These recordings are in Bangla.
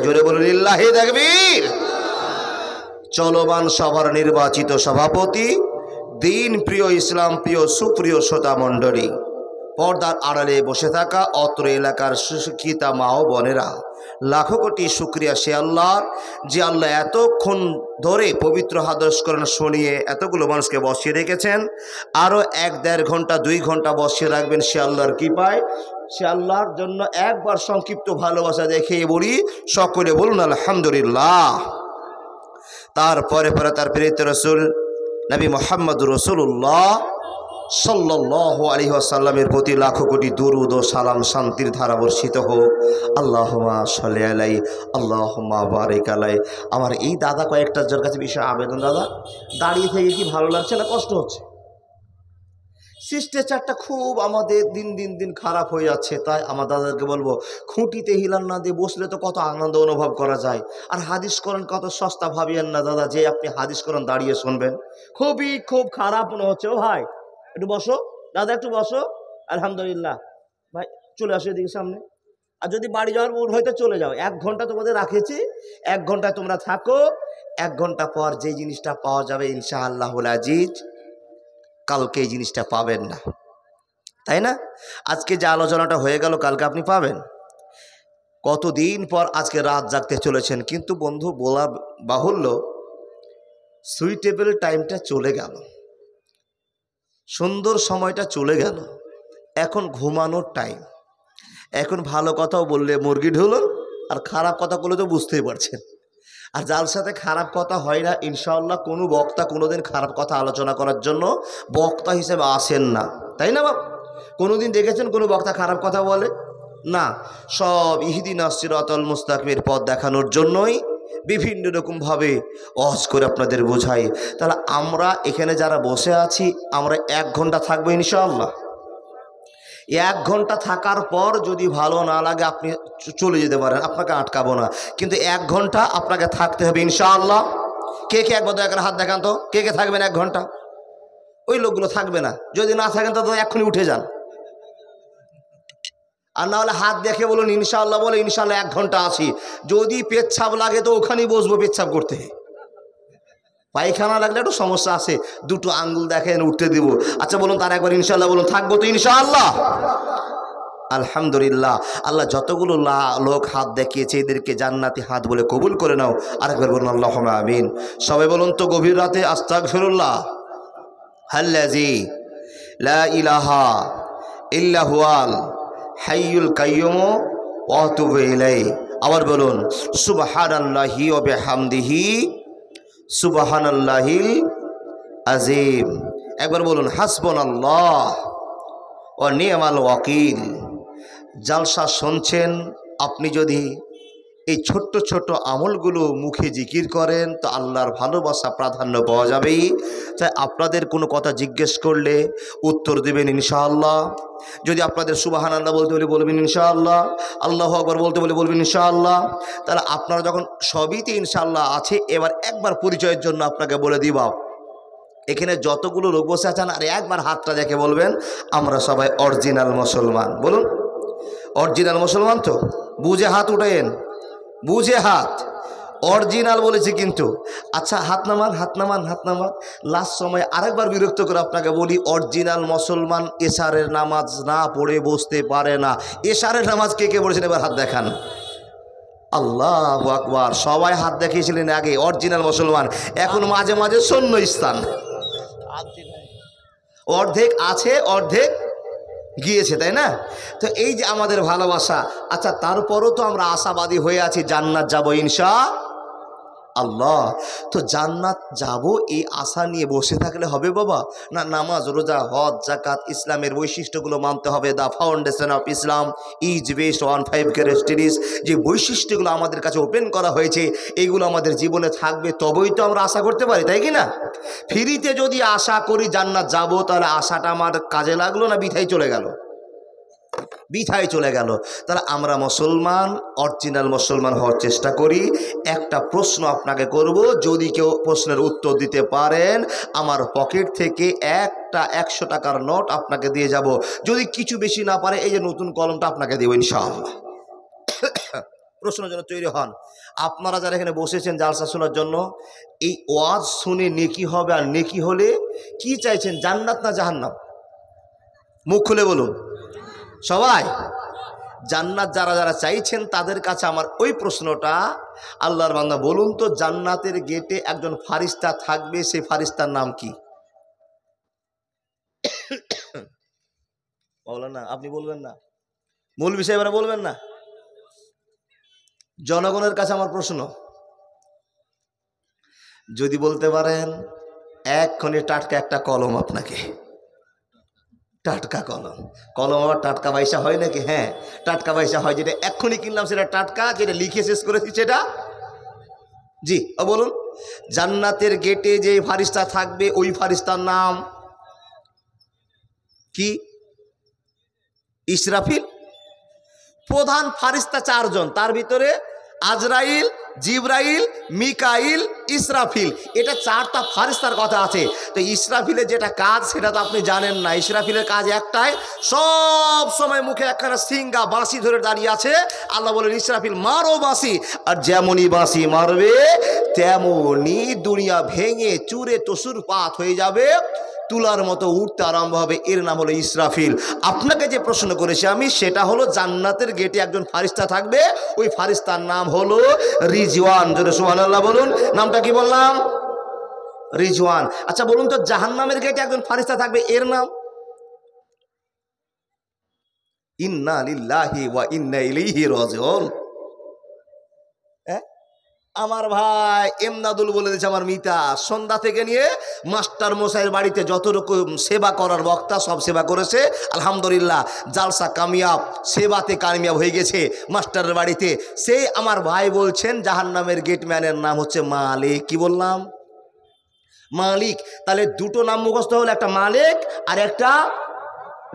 জোরে বলুন লিল্লাহি তাকবীর। চলমান সভার নির্বাচিত সভাপতি, দিন প্রিয়, ইসলাম প্রিয়, সুপ্রিয় শ্রোতা মণ্ডলী, পর্দার আড়ালে বসে থাকা অত্র এলাকার সুশিক্ষিতা মা ও বোনেরা, লাখো কোটি শুকরিয়া সে আল্লাহর, যে আল্লাহ এতক্ষণ ধরে পবিত্র হাদিস কোরআন শুনিয়ে এতগুলো মানুষকে বসিয়ে রেখেছেন। আরও 1-1.5 ঘন্টা 2 ঘন্টা বসিয়ে রাখবেন সে আল্লাহর কৃপায়। সে আল্লাহর জন্য একবার সংক্ষিপ্ত ভালোবাসা দেখিয়ে বলি, সকলে বলুন আলহামদুলিল্লাহ। তারপরে তার প্রেরিত রাসূল নবী মুহাম্মদ রাসূলুল্লাহ সাল্লাল্লাহু আলাইহি ওয়াসাল্লামের প্রতি লাখো কোটি দুরূদ ও সালাম শান্তির ধারা বর্ষিত হোক। আল্লাহুম্মা সাল্লি আলাইহি আল্লাহুম্মা বারিক আলাইহি। আমার এই দাদা কয়েকটার যার কাছে বিষয় আবেদন, দাদা দাঁড়িয়ে থেকে কি ভালো লাগছে না কষ্ট হচ্ছে? শিষ্টাচারটা খুব আমাদের দিন খারাপ হয়ে যাচ্ছে। তাই আমার দাদাকে বলবো, খুঁটিতে হিলান না দিয়ে বসলে তো কত আনন্দ অনুভব করা যায়। আর হাদিস কোরআন কত সস্তা ভাবিয়েন না দাদা যে আপনি হাদিস কোরআন দাঁড়িয়ে শুনবেন। খুব খারাপ মনে হচ্ছে। ও ভাই একটু বসো, দাদা একটু বসো। আলহামদুলিল্লাহ ভাই, চলে আসো এদিকে সামনে। আর যদি বাড়ি যাওয়ার মুড হয়তো চলে যাও, 1 ঘন্টা তোমাদের রাখেছি, 1 ঘন্টায় তোমরা থাকো। 1 ঘন্টা পর যে জিনিসটা পাওয়া যাবে ইনশাআল্লাহুল আজিজ, কালকে এই জিনিসটা পাবেন না, তাই না? আজকে যে আলোচনাটা হয়ে গেল কালকে আপনি পাবেন। কতদিন পর আজকে রাত জাগতে চলেছেন, কিন্তু বন্ধু বলা বাহুল্য, সুইটেবল টাইমটা চলে গেল, সুন্দর সময়টা চলে গেল। এখন ঘুমানোর টাইম। এখন ভালো কথাও বললে মুরগি ঢুলো, আর খারাপ কথা বলে তো বুঝতেই পারছেন। আর যার সাথে খারাপ কথা হয় না, ইনশাআল্লাহ কোনো বক্তা কোনোদিন খারাপ কথা আলোচনা করার জন্য বক্তা হিসেবে আসেন না, তাই না বাপ? কোনোদিন দেখেছেন কোনো বক্তা খারাপ কথা বলে না? সব ইহদিনাস সিরাতাল মুস্তাকিমের পথ দেখানোর জন্যই বিভিন্ন রকমভাবে ওয়াজ করে আপনাদের বোঝাই। তাহলে আমরা এখানে যারা বসে আছি, আমরা 1 ঘন্টা থাকবো ইনশাআল্লাহ। 1 ঘন্টা থাকার পর যদি ভালো না লাগে আপনি চলে যেতে পারেন, আপনাকে আটকাবো না, কিন্তু 1 ঘন্টা আপনাকে থাকতে হবে ইনশাআল্লাহ। কে একবার দয়া করে হাত দেখান তো, কে থাকবেন 1 ঘন্টা? ওই লোকগুলো থাকবে না। যদি না থাকেন তো এক্ষুনি উঠে যান, আর না হলে হাত দেখে বলুন ইনশাআল্লাহ, বলে ইনশাআল্লাহ 1 ঘন্টা আছি। যদি পেচ্ছাপ লাগে তো ওখানেই বসবো পেচ্ছাপ করতে। পায়খানা লাগলে একটু সমস্যা আছে, 2টো আঙ্গুল দেখেন উঠতে দিব। আচ্ছা বলুন তার একবার ইনশাআল্লাহ বলুন, থাকবো তো ইনশাআল্লাহ। আলহামদুলিল্লাহ। আল্লাহ যতগুলো লোক হাত দেখিয়েছে এদেরকে জান্নাতি হাত বলে কবুল করে নাও। আরেকবার বলুন আল্লাহুম্মা আমিন। সবাই বলুন তো গভীর রাতে আস্তাগফিরুল্লাহ আল্লাযী লা ইলাহা ইল্লা হুয়াল হাইয়ুল কাইয়্যুম ওয়া আতুবু ইলাইহি। আবার বলুন সুবহানাল্লাহি ওয়া বিহামদিহি সুবহানাল্লাহিল আযীম। একবার বলুন হাসবুনাল্লাহ ওয়া নি'মাল ওয়াকিল। জালসা শুনছেন, আপনি যদি এই ছোট্ট ছোট্ট আমলগুলো মুখে জিকির করেন তো আল্লাহর ভালোবাসা প্রাধান্য পাওয়া যাবেই। তাই আপনাদের কোনো কথা জিজ্ঞেস করলে উত্তর দেবেন ইনশাআল্লাহ। যদি আপনাদের সুবহানাল্লাহ বলতে বলে বলবেন ইনশাআল্লাহ, আল্লাহু আকবার বলতে বলে বলবেন ইনশাআল্লাহ। তাহলে আপনারা যখন সবইতে ইনশাআল্লাহ আছে, এবার একবার পরিচয়ের জন্য আপনাকে বলে দিব, এখানে যতগুলো লোক বসে আছেন আর একবার হাতটা দেখে বলবেন আমরা সবাই অরিজিনাল মুসলমান। বলুন অরিজিনাল মুসলমান তো? বুঝে হাত উঠায়েন, বুঝে হাত, অরিজিনাল বলেছি কিন্তু। আচ্ছা হাত নামান, হাত নামান, হাত নামান। লাস্ট সময় আরেকবার বিরক্ত করে আপনাকে বলি, অরিজিনাল মুসলমান এশারের নামাজ না পড়ে বসতে পারে না। এশারের নামাজ কে পড়েছেন এবার হাত দেখান। আল্লাহু আকবার। সবাই হাত দেখিয়েছিলেন আগে অরিজিনাল মুসলমান, এখন মাঝে মাঝে শূন্য স্থান, অর্ধেক আছে অর্ধেক গিয়েছে, তাই না? তো এই যে আমাদের ভালোবাসা। আচ্ছা তারপরও তো আমরা আশাবাদী হয়ে আছি জান্নাত যাব ইনশাআল্লাহ। তো জান্নাত যাব এই আশা নিয়ে বসে থাকলে হবে বাবা? না, নামাজ রোজা হজ যাকাত ইসলামের বৈশিষ্ট্যগুলো মানতে হবে। The foundation of Islam is based on 5 characteristics. যে বৈশিষ্ট্যগুলো আমাদের কাছে ওপেন করা হয়েছে এইগুলো আমাদের জীবনে থাকবে, তবেই তো আমরা আশা করতে পারি, তাই কি না? ফ্রিতে যদি আশা করি জান্নাত যাব, তাহলে আশাটা আমার কাজে লাগলো না বৃথায় চলে গেল? বৃথায় চলে গেল। তাহলে আমরা মুসলমান, অরিজিনাল মুসলমান হওয়ার চেষ্টা করি। একটা প্রশ্ন আপনাকে করব, যদি কেউ প্রশ্নের উত্তর দিতে পারেন আমার পকেট থেকে একটা 100 টাকার নোট আপনাকে দিয়ে যাব। যদি কিছু বেশি না পারে এই যে নতুন কলমটা আপনাকে দেব ইনশাআল্লাহ। প্রশ্নের জন্য তৈরি হন। আপনারা যারা এখানে বসেছেন জালসা শোনার জন্য, এই ওয়াজ শুনে নেকি হবে, আর নেকি হলে কি চাইছেন, জান্নাত না জাহান্নাম? মুখ খুলে বলুন সবাই। জান্নাত যারা যারা চাইছেন তাদের কাছে আমার ওই প্রশ্নটা, আল্লাহর বান্দা বলুন তো, জান্নাতের গেটে একজন ফারিস্তা থাকবে, সেই ফারিস্তার নাম কি? বলেন না, আপনি বলবেন না, মূল বিষয় এবারে বলবেন না। জনগণের কাছে আমার প্রশ্ন, যদি বলতে পারেন এক্ষণে টাটকা একটা কলম, আপনাকে টাটকা কলম, কলম আবার টাটকা পয়সা হয় নাকি? হ্যাঁ, টাটকা পয়সা হয়, যেটা এক্ষুনি কিনলাম সেটা টাটকা, যেটা লিখে শেষ করেছি সেটা। জি বলুন, জান্নাতের গেটে যে ফারিস্তা থাকবে ওই ফারিস্তার নাম কি? ইসরাফিল। প্রধান ফারিস্তা চারজন, তার ভিতরে আজরাইল, জিবরাইল, মিকাইল, ইসরাফিল, এটা চারটা ফারিস্তার কথা আছে। তো ইসরাফিলের যেটা কাজ সেটা তো আপনি জানেন না। ইসরাফিলের কাজ একটাই, সব সময় মুখে একখানা সিঙ্গা বাঁশি ধরে দাঁড়িয়ে আছে। আল্লাহ বলেন ইসরাফিল মারো বাঁশি, আর যেমনই বাঁশি মারবে তেমনি দুনিয়া ভেঙে চুরে তসুর পাত হয়ে যাবে, তুলার মতো উঠতে আরম্ভ হবে। এর নাম হলো ইসরাফিল। আপনাকে যে প্রশ্ন করেছি আমি, সেটা হলো জান্নাতের গেটে একজন ফারিস্তা থাকবে, ওই ফারিস্তার নাম হলো রিজওয়ান। যদি সুবহানাল্লাহ বলুন। নামটা কি বললাম? রিজওয়ান। আচ্ছা বলুন তো, জাহান্নামের গেটে একজন ফারিস্তা থাকবে, এর নাম? ইন্না লিল্লাহি ওয়া ইন্না ইলাইহি রাজিউন। আমার ভাই এমদাদুল বলে দিয়েছে, আমার মিতা সন্ধ্যা থেকে নিয়ে মাস্টার মশাইয়ের বাড়িতে যত রকম সেবা করার বক্তা সব সেবা করেছে, আলহামদুলিল্লাহ জালসা কামিয়াব, সেবাতে কামিয়াব হয়ে গেছে মাস্টারের বাড়িতে। সেই আমার ভাই বলছেন জাহান্নামের গেটম্যানের নাম হচ্ছে মালিক। কি বললাম? মালিক। তাহলে দুটো নাম মুখস্থ হলো, একটা মালিক আর একটা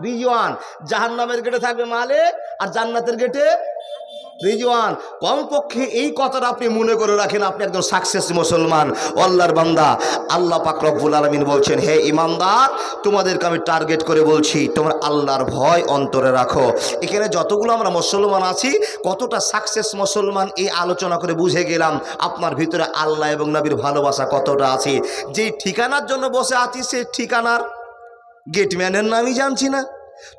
রিজওয়ান। জাহান্নামের গেটে থাকবে মালিক, আর জান্নাতের গেটে রিজওয়ান। কমপক্ষে এই কথাটা আপনি মনে করে রাখেন, আপনি একজন সাকসেস মুসলমান, আল্লাহর বান্দা। আল্লাহ পাক রব্বুল আলামিন বলছেন, হে ইমানদার, তোমাদেরকে আমি টার্গেট করে বলছি, তোমরা আল্লাহর ভয় অন্তরে রাখো। এখানে যতগুলো আমরা মুসলমান আছি, কতটা সাকসেস মুসলমান এই আলোচনা করে বুঝে গেলাম আপনার ভিতরে আল্লাহ এবং নবীর ভালোবাসা কতটা আছে। যেই ঠিকানার জন্য বসে আছি, সেই ঠিকানার গেটম্যানের নামই জানছি না,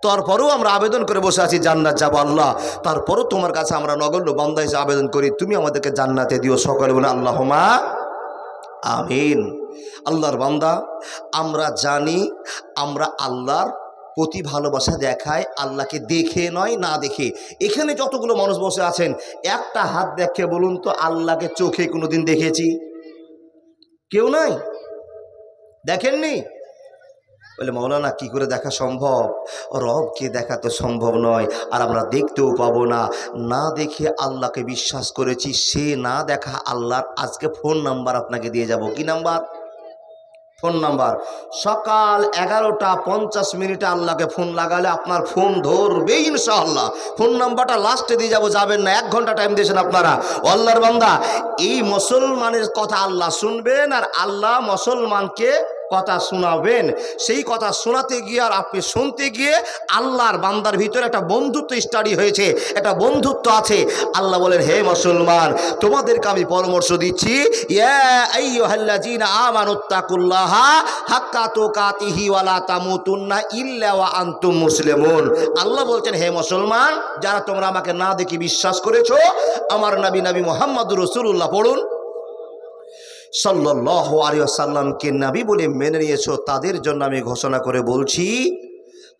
তারপরেও আমরা আবেদন করে বসে আছি জান্নাত যাবো। আল্লাহ, তারপরও তোমার কাছে আমরা নগণ্য বান্দা হিসেবে আবেদন করি, তুমি আমাদেরকে জান্নাতে দিও। সকলে বলে আল্লাহুম্মা আমিন। আল্লাহর বান্দা, আমরা জানি আমরা আল্লাহর প্রতি ভালোবাসা দেখায়, আল্লাহকে দেখে নয়, না দেখে। এখানে যতগুলো মানুষ বসে আছেন, একটা হাত দেখে বলুন তো, আল্লাহকে চোখে কোনোদিন দেখেছি? কেউ নাই, দেখেননি? বলে মৌলানা কি করে দেখা সম্ভব? রবকে দেখা তো সম্ভব নয়, আর আমরা দেখতেও পাবো না। না দেখে আল্লাহকে বিশ্বাস করেছি, সে না দেখা আল্লাহর আজকে ফোন নাম্বার আপনাকে দিয়ে যাব। কি নাম্বার? Phone number. সকাল 11:50 আল্লাহকে ফোন লাগালে আপনার ফোন ধরবে ইনশাআল্লাহ। ফোন নাম্বারটা লাস্টে দিয়ে যাব, যাবেন না। 1 ঘন্টা টাইম দিয়েছেন আপনারা। আল্লাহর বান্দা, এই মুসলমানের কথা আল্লাহ শুনবেন, আর আল্লাহ মুসলমানকে কথা শোনাবেন। সেই কথা শোনাতে গিয়ে আর আপনি শুনতে গিয়ে আল্লাহর বান্দার ভিতরে একটা বন্ধুত্ব স্টাডি হয়েছে, একটা বন্ধুত্ব আছে। আল্লাহ বলেন, হে মুসলমান, তোমাদেরকে আমি পরামর্শ দিচ্ছি, ইয়া আইয়ুহাল্লাযীনা আমানুত্তাকুল্লাহা হাক্কা তুকাতিহি ওয়া লা তামুতুন্না ইল্লা ওয়া আনতুম মুসলিমুন। আল্লাহ বলছেন, হে মুসলমান, যারা তোমরা আমাকে না দেখে বিশ্বাস করেছো, আমার নবী মুহাম্মদুর রাসূলুল্লাহ পড়ুন সাল্লাল্লাহু আলাইহি ওয়াসাল্লামকে নবী বলে মেনে নিয়েছো, তাদের জন্য আমি ঘোষণা করে বলছি,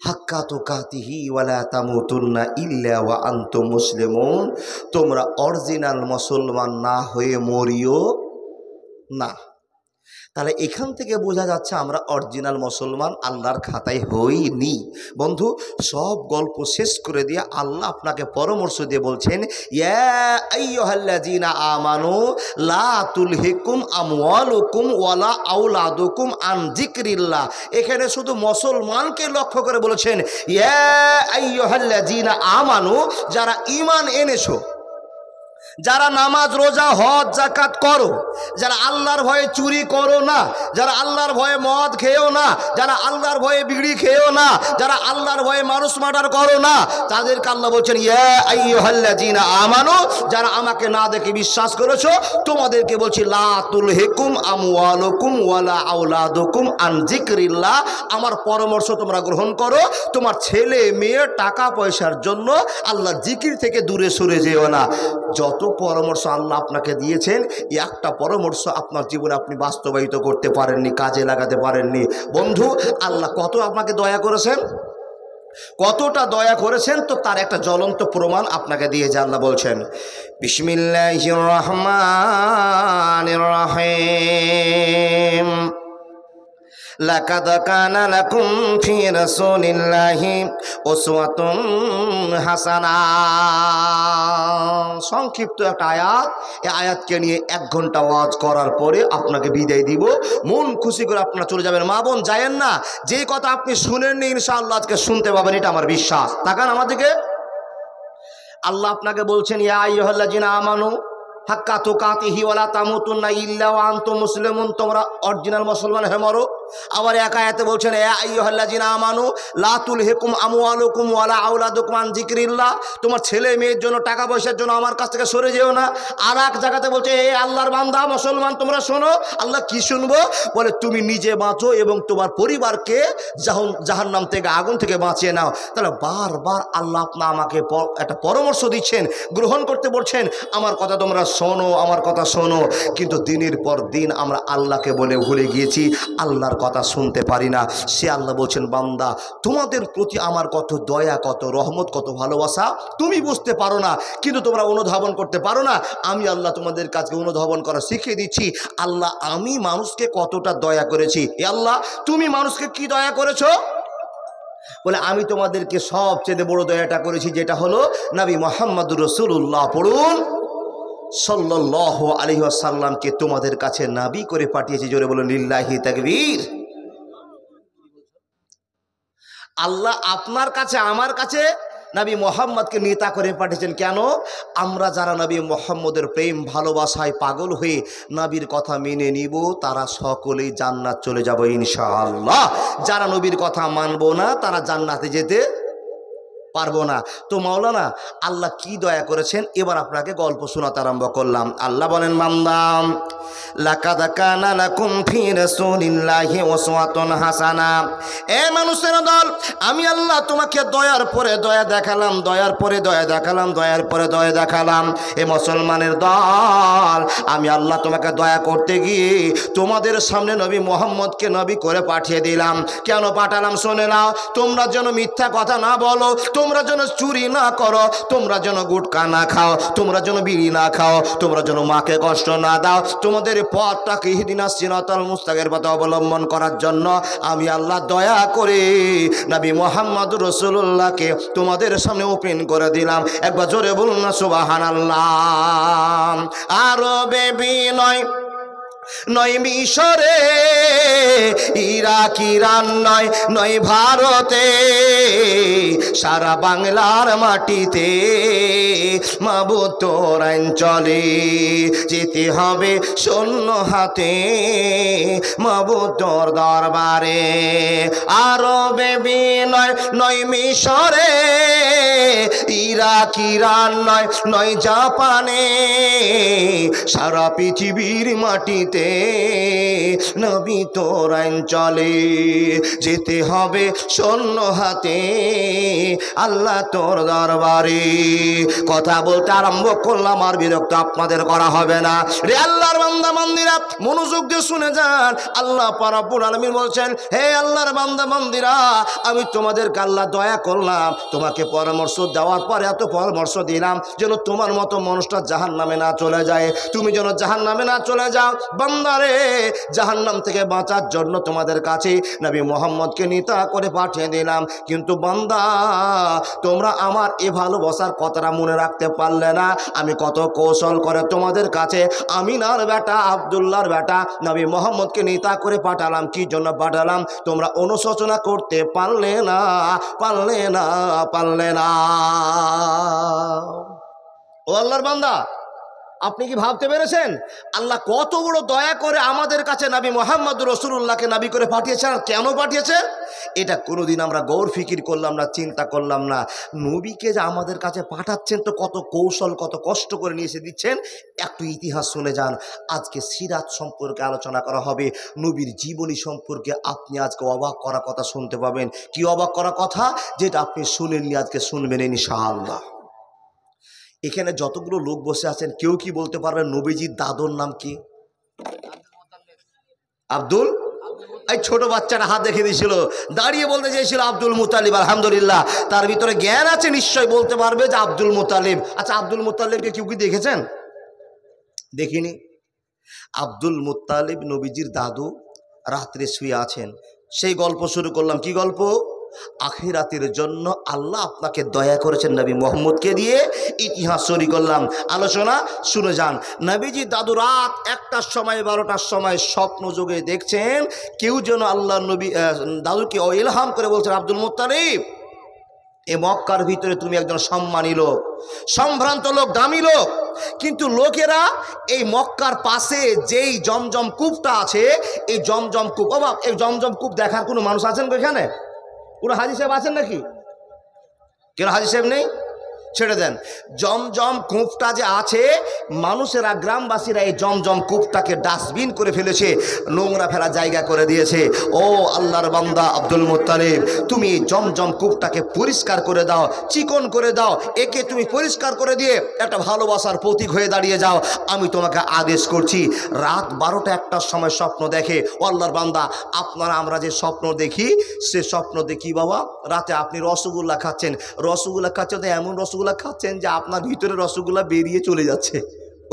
হাক্কা তুকাতিহি ওয়া লা তামুতুন্না ইল্লা ওয়া আনতুম মুসলিমুন। তোমরা অরিজিনাল মুসলমান না হয়ে মরিও না। তাহলে এখান থেকে বোঝা যাচ্ছে আমরা অরিজিনাল মুসলমান আল্লাহর খাতায় হইনি। বন্ধু, সব গল্প শেষ করে দিয়ে আল্লাহ আপনাকে পরামর্শ দিয়ে বলছেন, ইয়া আইয়ুহাল্লাযীনা আমানু লা তুলহিকুম আমওয়ালুকুম ওয়ালা আওলাদুকুম আন যিকরিল্লাহ। এখানে শুধু মুসলমানকে লক্ষ্য করে বলেছেন, ইয়া আইয়ুহাল্লাযীনা আমানু, যারা ঈমান এনেছো, যারা নামাজ রোজা হজ যাকাত করো, যারা আল্লাহর ভয়ে চুরি করো না, যারা আল্লাহর ভয়ে মদ খেয়েও না, যারা আল্লাহর ভয়ে বিড়ি খেয়েও না, যারা আল্লাহর ভয়ে মানুষ মার্ডার করো না, তাদেরকে আল্লাহ বলছেন ইয়া আইয়ুহাল্লাযীনা আমানু, যারা আমাকে না দেখে বিশ্বাস করেছো তোমাদেরকে বলছি লা তুলহিকুম আমওয়ালুকুম ওয়ালা আওলাদুকুম আন যিকরিল্লাহ, আমার পরামর্শ তোমরা গ্রহণ করো, তোমার ছেলে মেয়ে টাকা পয়সার জন্য আল্লাহ জিকির থেকে দূরে সরে যেও না। যত পরামর্শ আল্লাহ আপনাকে দিয়েছেন, একটা পরামর্শ আপনার জীবনে আপনি বাস্তবায়িত করতে পারেননি, কাজে লাগাতে পারেননি। বন্ধু, আল্লাহ কত আপনাকে দয়া করেছেন, কতটা দয়া করেছেন, তো তার একটা জ্বলন্ত প্রমাণ আপনাকে দিয়ে যে আল্লাহ বলছেন বিসমিল্লাহির রহমানির রহিম লাকাদ কানা লাকুম ফি রাসূলিল্লাহি উসওয়াতুন হাসানাহ। সংক্ষিপ্ত একটা আয়াত, এই আয়াতকে নিয়ে 1 ঘন্টা ওয়াজ করার পরে আপনাকে বিদায় দিব। মন খুশি করে আপনারা চলে যাবেন। মা বোন যায়েন না, যে কথা আপনি শুনেননি ইনশাআল্লাহ আজকে শুনতে পাবেন, এটা আমার বিশ্বাস। তাকান আমাদেরকে, আল্লাহ আপনাকে বলছেন ইয়া আইয়ুহাল্লাযীনা আমানু হাক্কা তুকাতিহি ওয়ালা তামুতুন্না ইল্লা ওয়া আনতুম মুসলিমুন, তোমরা অরিজিনাল মুসলমান হয়ে মরো। আবার এক আয়াতে বলছেন ইয়া আইয়ুহাল্লাযীনা আমানু লা তুলহিকুম আমওয়ালুকুম ওয়ালা আওলাদুকুম আন যিকরিল্লাহ, তোমার ছেলে মেয়ের জন্য টাকা পয়সার জন্য আমার কাছ থেকে সরে যেও না। আর এক জায়গাতে বলছে হে আল্লাহর বান্দা মুসলমান তোমরা শোনো। আল্লাহ কি শুনবো? বলে তুমি নিজে বাঁচো এবং তোমার পরিবারকে জাহান্নাম থেকে, আগুন থেকে বাঁচিয়ে নাও। তাহলে বারবার আল্লাহ আমাকে একটা পরামর্শ দিচ্ছেন, গ্রহণ করতে বলছেন, আমার কথা তোমরা শোনো, আমার কথা শোনো। কিন্তু দিনের পর দিন আমরা আল্লাহকে বলে ভুলে গিয়েছি, আল্লাহর কথা শুনতে পারি না। সে আল্লাহ বলছেন বান্দা তোমাদের প্রতি আমার কত দয়া, কত রহমত, কত ভালোবাসা তুমি বুঝতে পারো না, কিন্তু তোমরা অনুধাবন করতে পারো না। আমি আল্লাহ তোমাদের কাছে অনুধাবন করা শিখিয়ে দিচ্ছি। আল্লাহ আমি মানুষকে কতটা দয়া করেছি। এ আল্লাহ তুমি মানুষকে কি দয়া করেছো? বলে আমি তোমাদেরকে সবচেয়ে বড় দয়াটা করেছি, যেটা হলো নবী মুহাম্মদুর রাসূলুল্লাহ, পড়ুন সাল্লাল্লাহু আলাইহি ওয়াসাল্লামকে তোমাদের কাছে নবী করে পাঠিয়েছি। জোরে বলুন লিল্লাহি তাকবীর। আল্লাহ আপনার কাছে, আমার কাছে নবী মুহাম্মদকে নেতা করে পাঠিয়েছেন। কেন? আমরা যারা নবী মুহাম্মদের প্রেম ভালোবাসায় পাগল হয়ে নবীর কথা মেনে নিব, তারা সকলেই জান্নাত চলে যাব ইনশাআল্লাহ। যারা নবীর কথা মানব না, তারা জান্নাতে যেতে পারবো না। তো মাওলানা আল্লাহ কি দয়া করেছেন, এবার আপনাকে গল্প শোনাতে আরম্ভ করলাম। আল্লাহ বলেন বান্দাম লাকাদ কানা লাকুম ফি রাসূলিল্লাহি উসওয়াতুন হাসানা। এ মানুষের দল, আমি আল্লাহ তোমাকে দয়ার পরে দয়া দেখালাম, দয়ার পরে দয়া দেখালাম, দয়ার পরে দয়া দেখালাম। এ মুসলমানের দল, আমি আল্লাহ তোমাকে দয়া করতে গিয়ে তোমাদের সামনে নবী মুহাম্মদকে নবী করে পাঠিয়ে দিলাম। কেন পাঠালাম শুনে নাও। তোমরা যেন মিথ্যা কথা না বলো, তোমরা যেন চুরি না করো, তোমরা যেন গুটকা না খাও, তোমরা যেন বিড়ি না খাও, তোমরা যেন মাকে কষ্ট না দাও। তোমাদের পথটাকে ইহদিনাস সিরাতাল মুস্তাকিমের পথে অবলম্বন করার জন্য আমি আল্লাহ দয়া করে নবী মুহাম্মদুর রাসূলুল্লাহকে তোমাদের সামনে ওপেন করে দিলাম। একবার জোরে বলুন না সুবহানাল্লাহ। আরবে বিনয় নয় মিশরে, ইরাক ইরান নয়, নয় ভারতে, সারা বাংলার মাটিতে মাবুদ তোর অঞ্চলে যেতে হবে শূন্য হাতে, মাবুদ তোর দরবারে। আরবে বিনয় নয় মিশরে, ইরাক ইরান নয়, নয় জাপানে, সারা পৃথিবীর মাটিতে নবী তোর অঞ্চলে যেতে হবে শূন্য হাতে, আল্লাহ তোর দরবারে। কথা বলতে আরম্ভ করলাম, আর বিরক্ত আপনাদের করা হবে না। রে আল্লাহর বান্দা বান্দিরা মনোযোগ দিয়ে শুনে যান। আল্লাহ পাক রব্বুল আলামিন বলছেন, হে আল্লাহর বান্দা বান্দিরা, আমি তোমাদেরকে আল্লাহ দয়া করলাম, তোমাকে পরামর্শ দেওয়ার পরে এত পরামর্শ দিলাম যেন তোমার মতো মানুষটা জাহান্নামে না চলে যায়, তুমি যেন জাহান্নামে না চলে যাও। বান্দারে, জাহান্নাম থেকে বাঁচার জন্য তোমাদের কাছে নবী মুহাম্মদকে নেতা করে পাঠিয়ে দিলাম। কিন্তু বান্দা, তোমরা আমার এ ভালোবাসার কথাটা মনে রাখতে পারলে না। আমি কত কৌশল করে তোমাদের কাছে আমিনার বেটা, আব্দুল্লাহর বেটা নবী মুহাম্মদকে নেতা করে পাঠালাম। কি জন্য পাঠালাম তোমরা অনুশোচনা করতে পারলে না, পারলে না, পারলে না। ও আল্লাহর বান্দা, আপনি কি ভাবতে পেরেছেন আল্লাহ কত বড় দয়া করে আমাদের কাছে নবী মুহাম্মদ রাসূলুল্লাহকে নবী করে পাঠিয়েছেন? আর কেন পাঠিয়েছেন এটা কোনোদিন আমরা গৌর ফিকির করলাম না, চিন্তা করলাম না। নবীকে যে আমাদের কাছে পাঠাচ্ছেন তো কত কৌশল, কত কষ্ট করে নিয়ে এসে দিচ্ছেন। একটু ইতিহাস শুনে যান। আজকে সিরাত সম্পর্কে আলোচনা করা হবে, নবীর জীবনী সম্পর্কে। আপনি আজকে অবাক করা কথা শুনতে পাবেন। কি অবাক করা কথা? যেটা আপনি শুনেননি, আজকে শুনবেন ইনশাআল্লাহ। এখানে যতগুলো লোক বসে আছেন, কেউ কি বলতে পারবেন নবীজির দাদুর নাম কি? আব্দুল, এই ছোট বাচ্চাটা হাত দেখে দিয়েছিল, দাঁড়িয়ে বলতে চেয়েছিল আব্দুল মুতালিব। আলহামদুলিল্লাহ, তার ভিতরে জ্ঞান আছে, নিশ্চয় বলতে পারবে যে আব্দুল মুতালিব। আচ্ছা, আব্দুল মুতালিবকে কেউ কি দেখেছেন? দেখিনি। আব্দুল মুত্তালিব নবীজির দাদু, রাত্রে শুয়ে আছেন। সেই গল্প শুরু করলাম। কি গল্প? আখিরাতের জন্য আল্লাহ আপনাকে দয়া করেছেন নবী মুহাম্মদকে দিয়ে। ইতিহাস শুরু করলাম, আলোচনা শুনে যান। নবীজি দাদু রাত 1টার সময় 12টার সময় স্বপ্ন যোগে দেখছেন কেউ যেন আল্লাহ নবী দাদুকে ইলহাম করে বলছেন, আব্দুল মুত্তালিব, এ মক্কার ভিতরে তুমি একজন সম্মানী লোক, সম্ভ্রান্ত লোক, দামি লোক। কিন্তু লোকেরা এই মক্কার পাশে যেই জমজম কূপটা আছে, এই জমজম কূপ, বাবা, এই জমজম কূপ দেখার কোনো মানুষ আছেন এখানে? কোনো হাজী সাহেব আছেন নাকি? কেন হাজী সাহেব নেই? ছেড়ে দেন। জমজম কূপটা যে আছে, মানুষেরা, গ্রামবাসীরা এই জমজম কূপটাকে ডাস্টবিন করে ফেলেছে, নোংরা ফেলা জায়গা করে দিয়েছে। ও আল্লাহর বান্দা আব্দুল মুত্তালিব, তুমি এই জমজম কূপটাকে পরিষ্কার করে দাও, চিকন করে দাও। একে তুমি পরিষ্কার করে দিয়ে একটা ভালোবাসার প্রতীক হয়ে দাঁড়িয়ে যাও। আমি তোমাকে আদেশ করছি। রাত 12টা 1টার সময় স্বপ্ন দেখে। ও আল্লাহর বান্দা, আপনারা আমরা যে স্বপ্ন দেখি, সে স্বপ্ন দেখি বাবা, রাতে আপনি রসগোল্লা খাচ্ছেন। রসগোল্লা খাচ্ছেন তো এমন রসগোল্লা খাচ্ছেন যে আপনার ভিতরে রসগোল্লা বেরিয়ে চলে যাচ্ছে।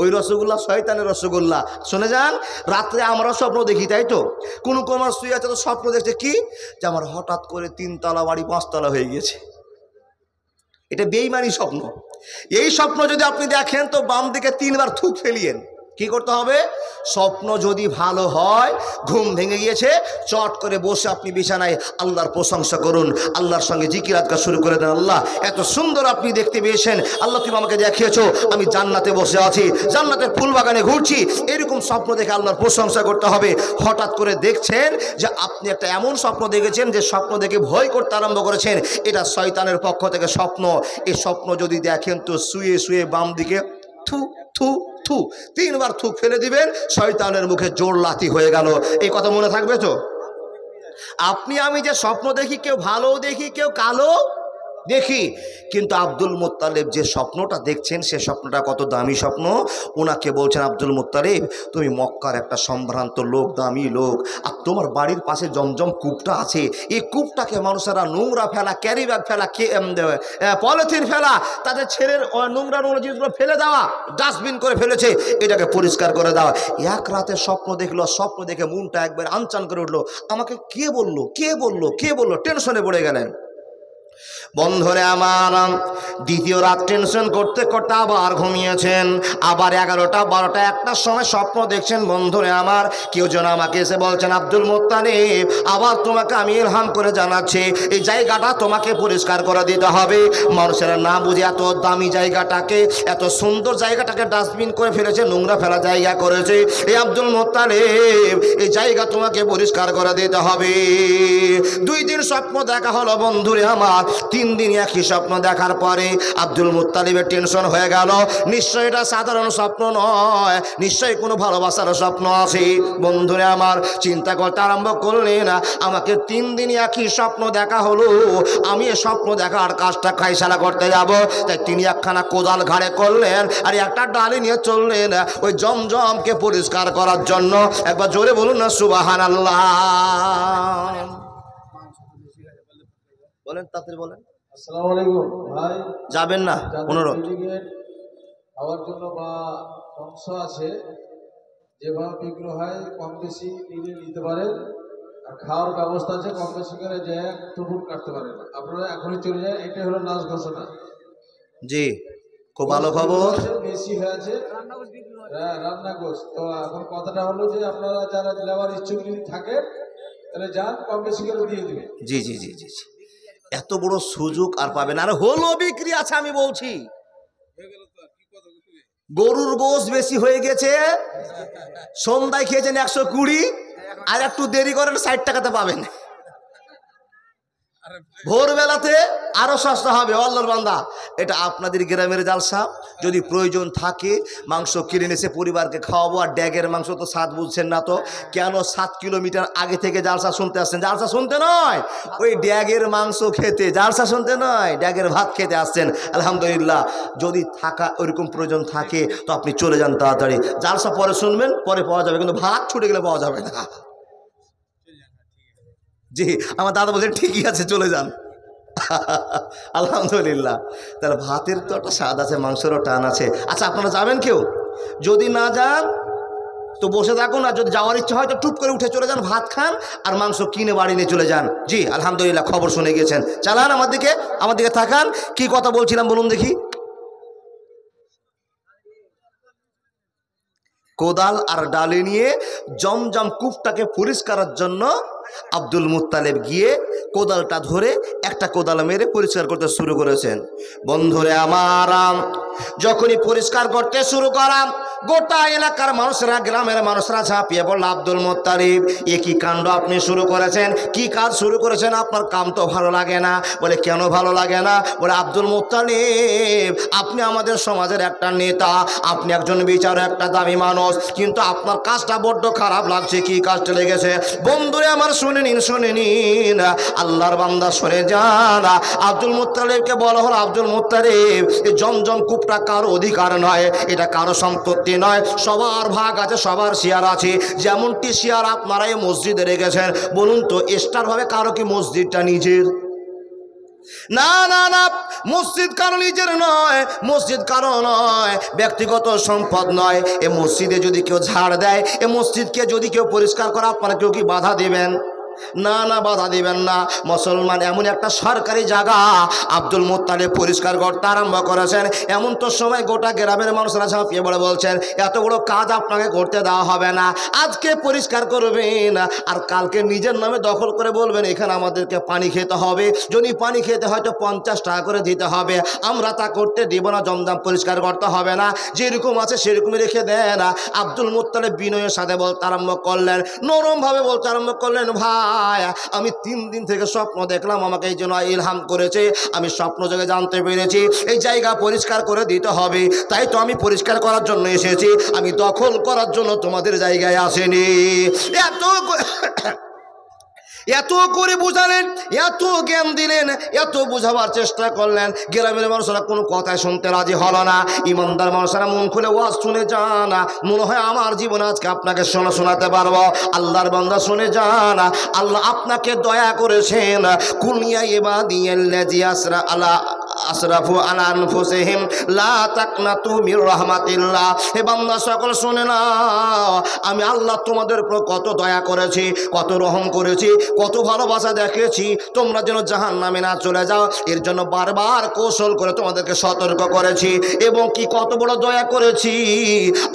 ওই রসগোল্লা শয়তানের রসগোল্লা। শুনে যান, রাত্রে আমরা স্বপ্ন দেখি, তাই তো? কোনো আমার শুয়ে আছে তো স্বপ্ন দেখছে কি, যে আমার হঠাৎ করে 3তলা বাড়ি 5তলা হয়ে গিয়েছে। এটা বেঈমানি স্বপ্ন। এই স্বপ্ন যদি আপনি দেখেন তো বাম দিকে 3বার থুক ফেলিয়েন। কি করতে হবে? স্বপ্ন যদি ভালো হয়, ঘুম ভেঙে গিয়েছে, চট করে বসে আপনি বিছানায় আল্লাহর প্রশংসা করুন, আল্লাহর সঙ্গে জিকির আজকার শুরু করে দেন। আল্লাহ, এত সুন্দর আপনি দেখতে পেয়েছেন, আল্লাহ তুমি আমাকে দেখিয়েছো আমি জান্নাতে বসে আছি, জান্নাতের ফুল বাগানে ঘুরছি। এরকম স্বপ্ন দেখে আল্লাহর প্রশংসা করতে হবে। হঠাৎ করে দেখছেন যে আপনি একটা এমন স্বপ্ন দেখেছেন যে স্বপ্ন দেখে ভয় করতে আরম্ভ করেছেন, এটা শয়তানের পক্ষ থেকে স্বপ্ন। এই স্বপ্ন যদি দেখেন তো শুয়ে শুয়ে বাম দিকে থু থু থু 3বার থুক ফেলে দিবেন, শয়তানের মুখে জোর লাথি হয়ে গেল। এই কথা মনে থাকবে তো? আপনি আমি যে স্বপ্ন দেখি, কেউ ভালো দেখি, কেউ কালো দেখি, কিন্তু আব্দুল মুত্তালিব যে স্বপ্নটা দেখছেন, সে স্বপ্নটা কত দামি স্বপ্ন। ওনাকে বলছেন, আব্দুল মুত্তালিব, তুমি মক্কার একটা সম্ভ্রান্ত লোক, দামি লোক, আর তোমার বাড়ির পাশে জমজম কূপটা আছে। এই কূপটাকে মানুষেরা নোংরা ফেলা, ক্যারি ব্যাগ ফেলা, পলিথিন ফেলা, তাদের ছেলের নোংরা জিনিসগুলো ফেলে দেওয়া, ডাস্টবিন করে ফেলেছে, এটাকে পরিষ্কার করে দাও। এক রাতে স্বপ্ন দেখলো, স্বপ্ন দেখে মনটা একবার আনচান করে উঠলো। আমাকে কে বললো, কে বললো, কে বললো? টেনশনে পড়ে গেলেন। বন্ধুরে আমার, দ্বিতীয় রাত টেনশন করতে করতে আবার ঘুমিয়েছেন। আবার 11টা 12টা 1টার সময় স্বপ্ন দেখছেন। বন্ধুরে আমার, কেউ যেন আমাকে এসে বলছেন, আব্দুল মুত্তালিব, আবার তোমাকে আমি ইলহাম করে জানাচ্ছি, এই জায়গাটা তোমাকে পরিষ্কার করে দিতে হবে। মানুষেরা না বুঝে এত দামি জায়গাটাকে, এত সুন্দর জায়গাটাকে ডাস্টবিন করে ফেলেছে, নোংরা ফেলা জায়গা করেছে। এই আব্দুল মুত্তালিব, এই জায়গা তোমাকে পরিষ্কার করে দিতে হবে। 2 দিন স্বপ্ন দেখা হলো বন্ধুরে আমার। 3 দিন একই স্বপ্ন দেখার পরে আব্দুল মুত্তালিবের টেনশন হয়ে গেল। নিশ্চয় এটা সাধারণ স্বপ্ন নয়, নিশ্চয়ই কোনো ভালোবাসার স্বপ্ন আছে। বন্ধুরে আমার, চিন্তা করতে আরম্ভ করলেন, আমাকে 3 দিন একই স্বপ্ন দেখা হলো, আমি এ স্বপ্ন দেখার কাজটা খাইসালা করতে যাব। তাই তিনি একখানা কোদাল ঘাড়ে করলেন আর একটা ডালি নিয়ে চললেন ওই জমজমকে পরিষ্কার করার জন্য। একবার জোরে বলুন না সুবহানাল্লাহ। বলেন, তাড়াতাড়ি বলেন। আসসালামু আলাইকুম ভাই। যাবেন না অনুরোধ। খাওয়ার জন্য বা অংশ আছে, যেভাবে বিক্রি হয় কম বেশি নিতে পারেন, আর খাওয়ার ব্যবস্থা আছে, কম বেশি করে যে টুকুন কাটতে পারেন। আপনারা এখনই চলে যায়। এটাই হলো নাচ ঘোষণা। জি, খুব ভালো খবর। বেশি হয়েছে রান্না গোস। তো এখন কথাটা হলো যে আপনারা যারা লেবার ইচ্ছুক যদি থাকেন, তাহলে যান, কম বেশি করে দিয়ে দিবে। জি জি জি জি, এত বড় সুযোগ আর পাবেন। আর হলো বিক্রি আছে, আমি বলছি। গরুর গোশ বেশি হয়ে গেছে, সন্ধ্যায় খেয়েছেন 120, আর একটু দেরি করেন 60 টাকাতে পাবেন। ভোরবেলাতে আরো সস্তা হবে। আল্লাহর বান্দা, এটা আপনাদের গ্রামের জালসা। যদি প্রয়োজন থাকে মাংস কিনে এনেছে পরিবারকে খাওয়াবো। আর ড্যাগের মাংস তো স্বাদ বুঝছেন না, তো কেন 7 কিলোমিটার আগে থেকে জালসা শুনতে আসছেন? জালসা শুনতে নয়, ওই ড্যাগের মাংস খেতে, জালসা শুনতে নয়, ড্যাগের ভাত খেতে আসছেন। আলহামদুলিল্লাহ, যদি থাকা ওইরকম প্রয়োজন থাকে তো আপনি চলে যান তাড়াতাড়ি। জালসা পরে শুনবেন, পরে পাওয়া যাবে, কিন্তু ভাত ছুটে গেলে পাওয়া যাবে না। জি, আমার দাদা বলছেন ঠিকই আছে, চলে যান। আলহামদুলিল্লাহ, তার ভাতের তো একটা স্বাদ আছে, মাংসেরও টান আছে। আচ্ছা, আপনারা যাবেন কেউ? যদি না যান তো বসে থাকুন, আর যদি যাওয়ার ইচ্ছা হয় তো টুপ করে উঠে চলে যান, ভাত খান আর মাংস কিনে বাড়ি নিয়ে চলে যান। জি আলহামদুলিল্লাহ, খবর শুনে গিয়েছেন। চালান আমার দিকে তাকান। কি কথা বলছিলাম বলুন দেখি? কোদাল আর ডালি নিয়ে জমজম কূপটাকে পরিষ্কারের জন্য আব্দুল মুত্তালেব গিয়ে কোদালটা ধরে একটা কোদাল মেরে পরিষ্কার করতে শুরু করেছেন। বন্ধুরে আমার, যখনই পরিষ্কার করতে শুরু করাম, গোটা এলাকার মানুষরা, গ্রামের মানুষরা ঝাঁপিয়ে পড়ল। আব্দুল মুত্তালিব, এ কি কাণ্ড আপনি শুরু করেছেন? কি কাজ শুরু করেছেন? আপনার কাম তো ভালো লাগে না। বলে, কেন ভালো লাগে না? বলে, আব্দুল মুত্তালিব, আপনি আমাদের সমাজের একটা নেতা, আপনি একজন বিচারক, একটা দামি মানুষ, কিন্তু আপনার কাজটা বড্ড খারাপ লাগছে। কি কাজটা লেগেছে? বন্ধুরে আমার, শুনে নিন, আল্লাহর বান্দা শুনে যান। আব্দুল মুত্তালিবকে বলা হলো, আব্দুল মুত্তালিব, এই জমজম কূপটা কারো অধিকার নয়, এটা কারো সম্পত্তি নয়, সবার ভাগ আছে, সবার শেয়ার আছে। যেমনটি শেয়ার আপনারা এই মসজিদে রেখেছেন, বলুন তো এক্সট্রাভাবে কারো কি মসজিদটা নিজের? না না না, মসজিদ কারো নিজের নয়, মসজিদ কারো নয়, ব্যক্তিগত সম্পদ নয়। এ মসজিদে যদি কেউ ঝাড় দেয়, এ মসজিদকে যদি কেউ পরিষ্কার করে, আপনারা কেউ কি বাধা দিবেন? না না, বাধা দিবেন না। মুসলমান এমন একটা সরকারি জায়গা আব্দুল মুত্তালিব পরিষ্কার করতে আরম্ভ করেছেন। এমন তো সময় গোটা গ্রামের মানুষরা ঝাঁপিয়ে পড়ে বলছেন, এত বড় কাজ আপনাকে করতে দেওয়া হবে না, আজকে পরিষ্কার করবেন আর কালকে নিজের নামে দখল করে বলবেন এখানে আমাদেরকে পানি খেতে হবে। যদি পানি খেতে হয়তো 50 টাকা করে দিতে হবে, আমরা তা করতে দিব না। জমজম পরিষ্কার করতে হবে না, যেরকম আছে সেরকমই রেখে দেন। আব্দুল মুত্তালিব বিনয়ের সাথে বলতে আরম্ভ করলেন, নরমভাবে বলতে আরম্ভ করলেন, ভাই, আমি 3 দিন থেকে স্বপ্ন দেখলাম, আমাকে এই জন্য ইলহাম করেছে, আমি স্বপ্ন যোগে জানতে পেরেছি এই জায়গা পরিষ্কার করে দিতে হবে, তাই তো আমি পরিষ্কার করার জন্য এসেছি, আমি দখল করার জন্য তোমাদের জায়গায় আসেনি। এত করে বুঝালেন, এত জ্ঞান দিলেন, এত বুঝাবার চেষ্টা করলেন, গ্রামের মানুষরা কোনো কথায় শুনতে রাজি হলো না। ইমানদার মানুষরা মন খুলে ওয়াজ শুনে যান, মনে হয় আমার জীবনে আজকে আপনাকে শোনাতে পারবো। আল্লাহর বান্দা শুনে যান, আল্লাহ আপনাকে দয়া করেছেন। কুনিয়া ইবাদিয়াল্লাযী আসরাফু আলা আনফুসিহিম লা তাকনাতু মির রাহমাতিল্লাহ। হে বান্দা সকল শুনে নাও, আমি আল্লাহ তোমাদের উপর কত দয়া করেছি, কত রহম করেছি, কত ভালোবাসা দেখেছি, তোমরা যেন জাহান্নামে না চলে যাও, এর জন্য বারবার কৌশল করে তোমাদেরকে সতর্ক করেছি। এবং কি কত বড় দয়া করেছি,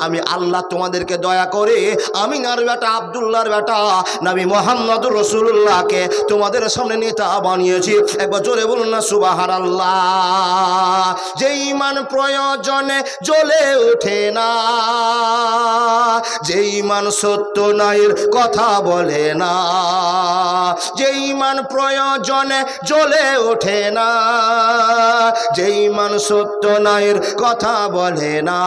আমি আল্লাহ তোমাদেরকে দয়া করে আমিনার বেটা আব্দুল্লাহর বেটা নবী মুহাম্মদুর রাসূলুল্লাহকে তোমাদের সামনে নেতা বানিয়েছি। একবার জোরে বলুন না সুবহানাল্লাহ। যে ঈমান প্রয়োজনে জ্বলে ওঠে না, যে ঈমান সত্য ন্যায়ের কথা বলে না, যে ঈমান প্রয়োজনে জ্বলে ওঠে না, যে ঈমান সত্য ন্যায়ের কথা বলে না,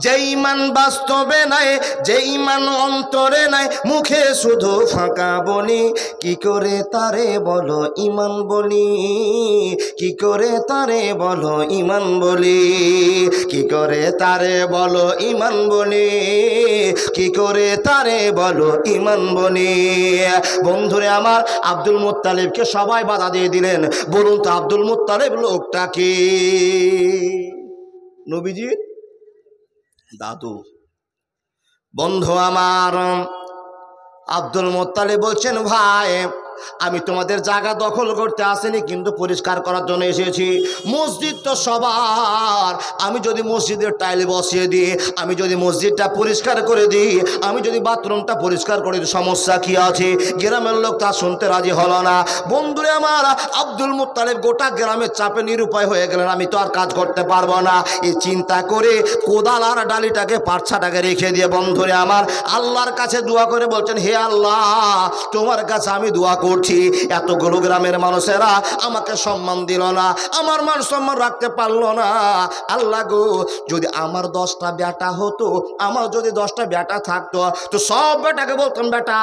যে ঈমান বাস্তবে নাই, যে ঈমান অন্তরে নাই, মুখে শুধু ফাঁকা বলি, কি করে তারে বলো ঈমান বলি, কি করে তারে বলো ঈমান বলি, কি করে তারে বলো ঈমান বলি, কি করে তারে বলো ঈমান বলি। বন্ধুরে আমার, আব্দুল মুত্তালিবকে সবাই বাধা দিয়ে দিলেন। বলুন তো আব্দুল মুত্তালিব লোকটা কি? নবীজি দাদু। বন্ধু আমার, আব্দুল মুত্তালিব বলছেন, ভাই আমি তোমাদের জায়গা দখল করতে আসিনি, কিন্তু পরিষ্কার করার জন্য এসেছি। মসজিদ তো সবার, আমি যদি মসজিদের টাইল বসিয়ে দিই, আমি যদি মসজিদটা পরিষ্কার করে দিই, আমি যদি বাথরুমটা পরিষ্কার করে দিই, সমস্যা কি আছে? গ্রামের লোক তা শুনতে রাজি হলো না। বন্ধুরে আমার, আব্দুল মুত্তালিব গোটা গ্রামের চাপে নিরুপায় হয়ে গেলেন, আমি তো আর কাজ করতে পারবো না। এই চিন্তা করে কোদাল আর ডালিটাকে পারছাটাকে রেখে দিয়ে বন্ধুরে আমার আল্লাহর কাছে দোয়া করে বলছেন, হে আল্লাহ, তোমার কাছে আমি দোয়া করছি, এতগুলো গ্রামের মানুষেরা আমাকে সম্মান দিল না, আমার মান সম্মান রাখতে পারলো না। আল্লাহ গো, যদি আমার 10টা বেটা হতো, আমার যদি 10টা বেটা থাকতো, তো সব বেটাকে বলতাম, বেটা,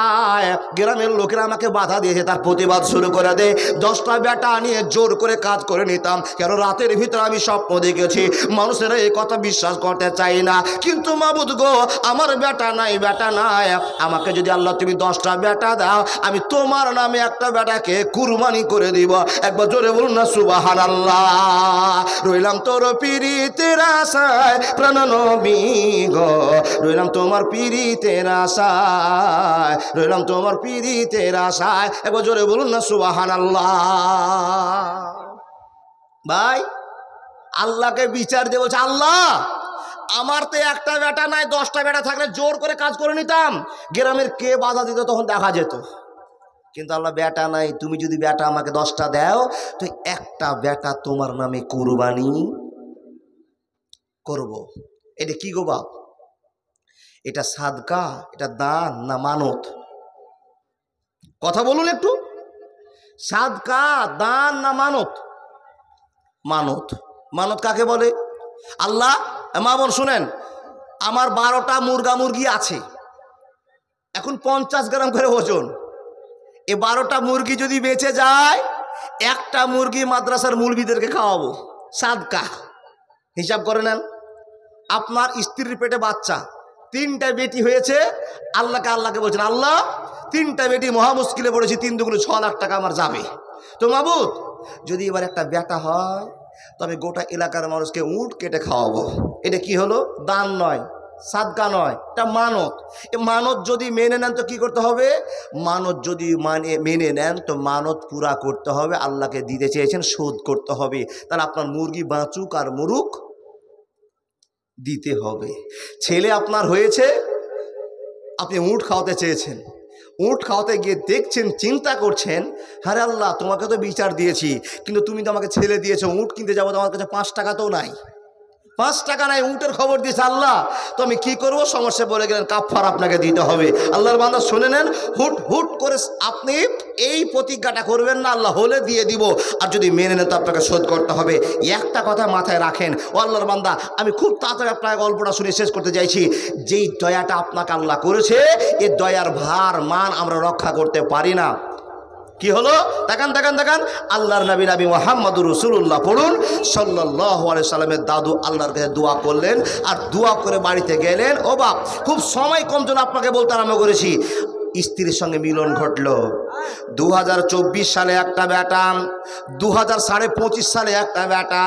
গ্রামের লোকেরা আমাকে বাধা দিয়েছে, তার প্রতিবাদ শুরু করে দে, 10টা বেটা নিয়ে জোর করে কাজ করে নিতাম। কেন রাতের ভিতরে আমি স্বপ্ন দেখেছি, মানুষেরা এই কথা বিশ্বাস করতে চাই না, কিন্তু মাবুদ গো, আমার বেটা নাই, বেটা নাই, আমাকে যদি আল্লাহ তুমি 10টা বেটা দাও, আমি তোমার নামে একটা বেটাকে কুরবানি করে দিব। একবার জোরে বলুন না সুবহানাল্লাহ। রইলাম তোর পীরিতের আশায় প্রাণ নবী গো, রইলাম তোমার পীরিতের আশায়, রইলাম তোমার পীরিতের আশায়। একবার জোরে বলুন না সুবহানাল্লাহ। ভাই, আল্লাহকে বিচার দিয়ে বলছে, আল্লাহ, আমার তো একটা বেটা নাই, 10টা বেটা থাকলে জোর করে কাজ করে নিতাম, গ্রামের কে বাধা দিত তখন দেখা যেত। কিন্তু আল্লাহ, বেটা নাই, তুমি যদি বেটা আমাকে 10টা দাও, তো একটা বেটা তোমার নামে কুরবানি করব। এটা কি গো বাপ? এটা সাদকা, এটা দান না মানত? কথা বলুন একটু, সাদকা, দান না মানত? মানত। মানত কাকে বলে? আল্লাহ, মা বোন শুনেন, আমার 12টা মুরগা মুরগি আছে, এখন 50 গ্রাম করে ওজন। এই 12টা মুরগি যদি বেঁচে যায়, একটা মুরগি মাদ্রাসার মুলবিদেরকে খাওয়াবো, সাদকা। হিসাব করে নেন, আপনার স্ত্রীর পেটে বাচ্চা, 3টা বেটি হয়েছে, আল্লাহকে বলছেন, আল্লাহ, 3টা বেটি মহা মুশকিলে পড়েছি, 3 দুগুলো 6 লাখ টাকা আমার যাবে। তো মাবুদ, যদি এবার একটা বেটা হয়, তবে গোটা এলাকার মানুষকে উট কেটে খাওয়াবো। এটা কি হলো? দান নয়, সাদকা নয়, এটা মানত। এ মানত যদি মেনে নেন তো কি করতে হবে? মানত যদি মেনে নেন তো মানত পুরা করতে হবে, আল্লাহকে দিতে চেয়েছেন, শোধ করতে হবে। তাহলে আপনার মুরগি বাঁচুক আর মরুক, দিতে হবে। ছেলে আপনার হয়েছে, আপনি উট খাওয়াতে চেয়েছেন, উট খাওয়াতে গিয়ে দেখছেন, চিন্তা করছেন, আরে আল্লাহ, তোমাকে তো বিচার দিয়েছি, কিন্তু তুমি তো আমাকে ছেলে দিয়েছো, উট কিনতে যাবো, তোমার কাছে 5 টাকা তো নাই, 5 টাকা নাই, উটের খবর দিয়েছে আল্লাহ, তো আমি কি করবো? সমস্যা বলে গেলেন, কাফার আপনাকে দিতে হবে। আল্লাহর বান্দা শুনে নেন, হুট হুট করে আপনি এই প্রতিজ্ঞাটা করবেন না, আল্লাহ হলে দিয়ে দিব, আর যদি মেনে নেন তো আপনাকে শোধ করতে হবে। একটা কথা মাথায় রাখেন, ও আল্লাহর বান্দা, আমি খুব তাড়াতাড়ি আপনার গল্পটা শুনে শেষ করতে চাইছি। যেই দয়াটা আপনাকে আল্লাহ করেছে, এই দয়ার ভার মান আমরা রক্ষা করতে পারি না। কি হলো? দেখান দেখান দেখান, আল্লাহর নবী মুহাম্মদুর রাসূলুল্লাহ পড়ুন, সাল্লাল্লাহু আলাইহি সাল্লামের দাদু আল্লাহর কাছে দোয়া করলেন, আর দোয়া করে বাড়িতে গেলেন। ও বাপ, খুব সময় কম জন্য আপনাকে বলতে আরম্ভ করেছি। স্ত্রীর সঙ্গে মিলন ঘটলো। 2024 সালে একটা বেটা, 2025 সালে একটা বেটা,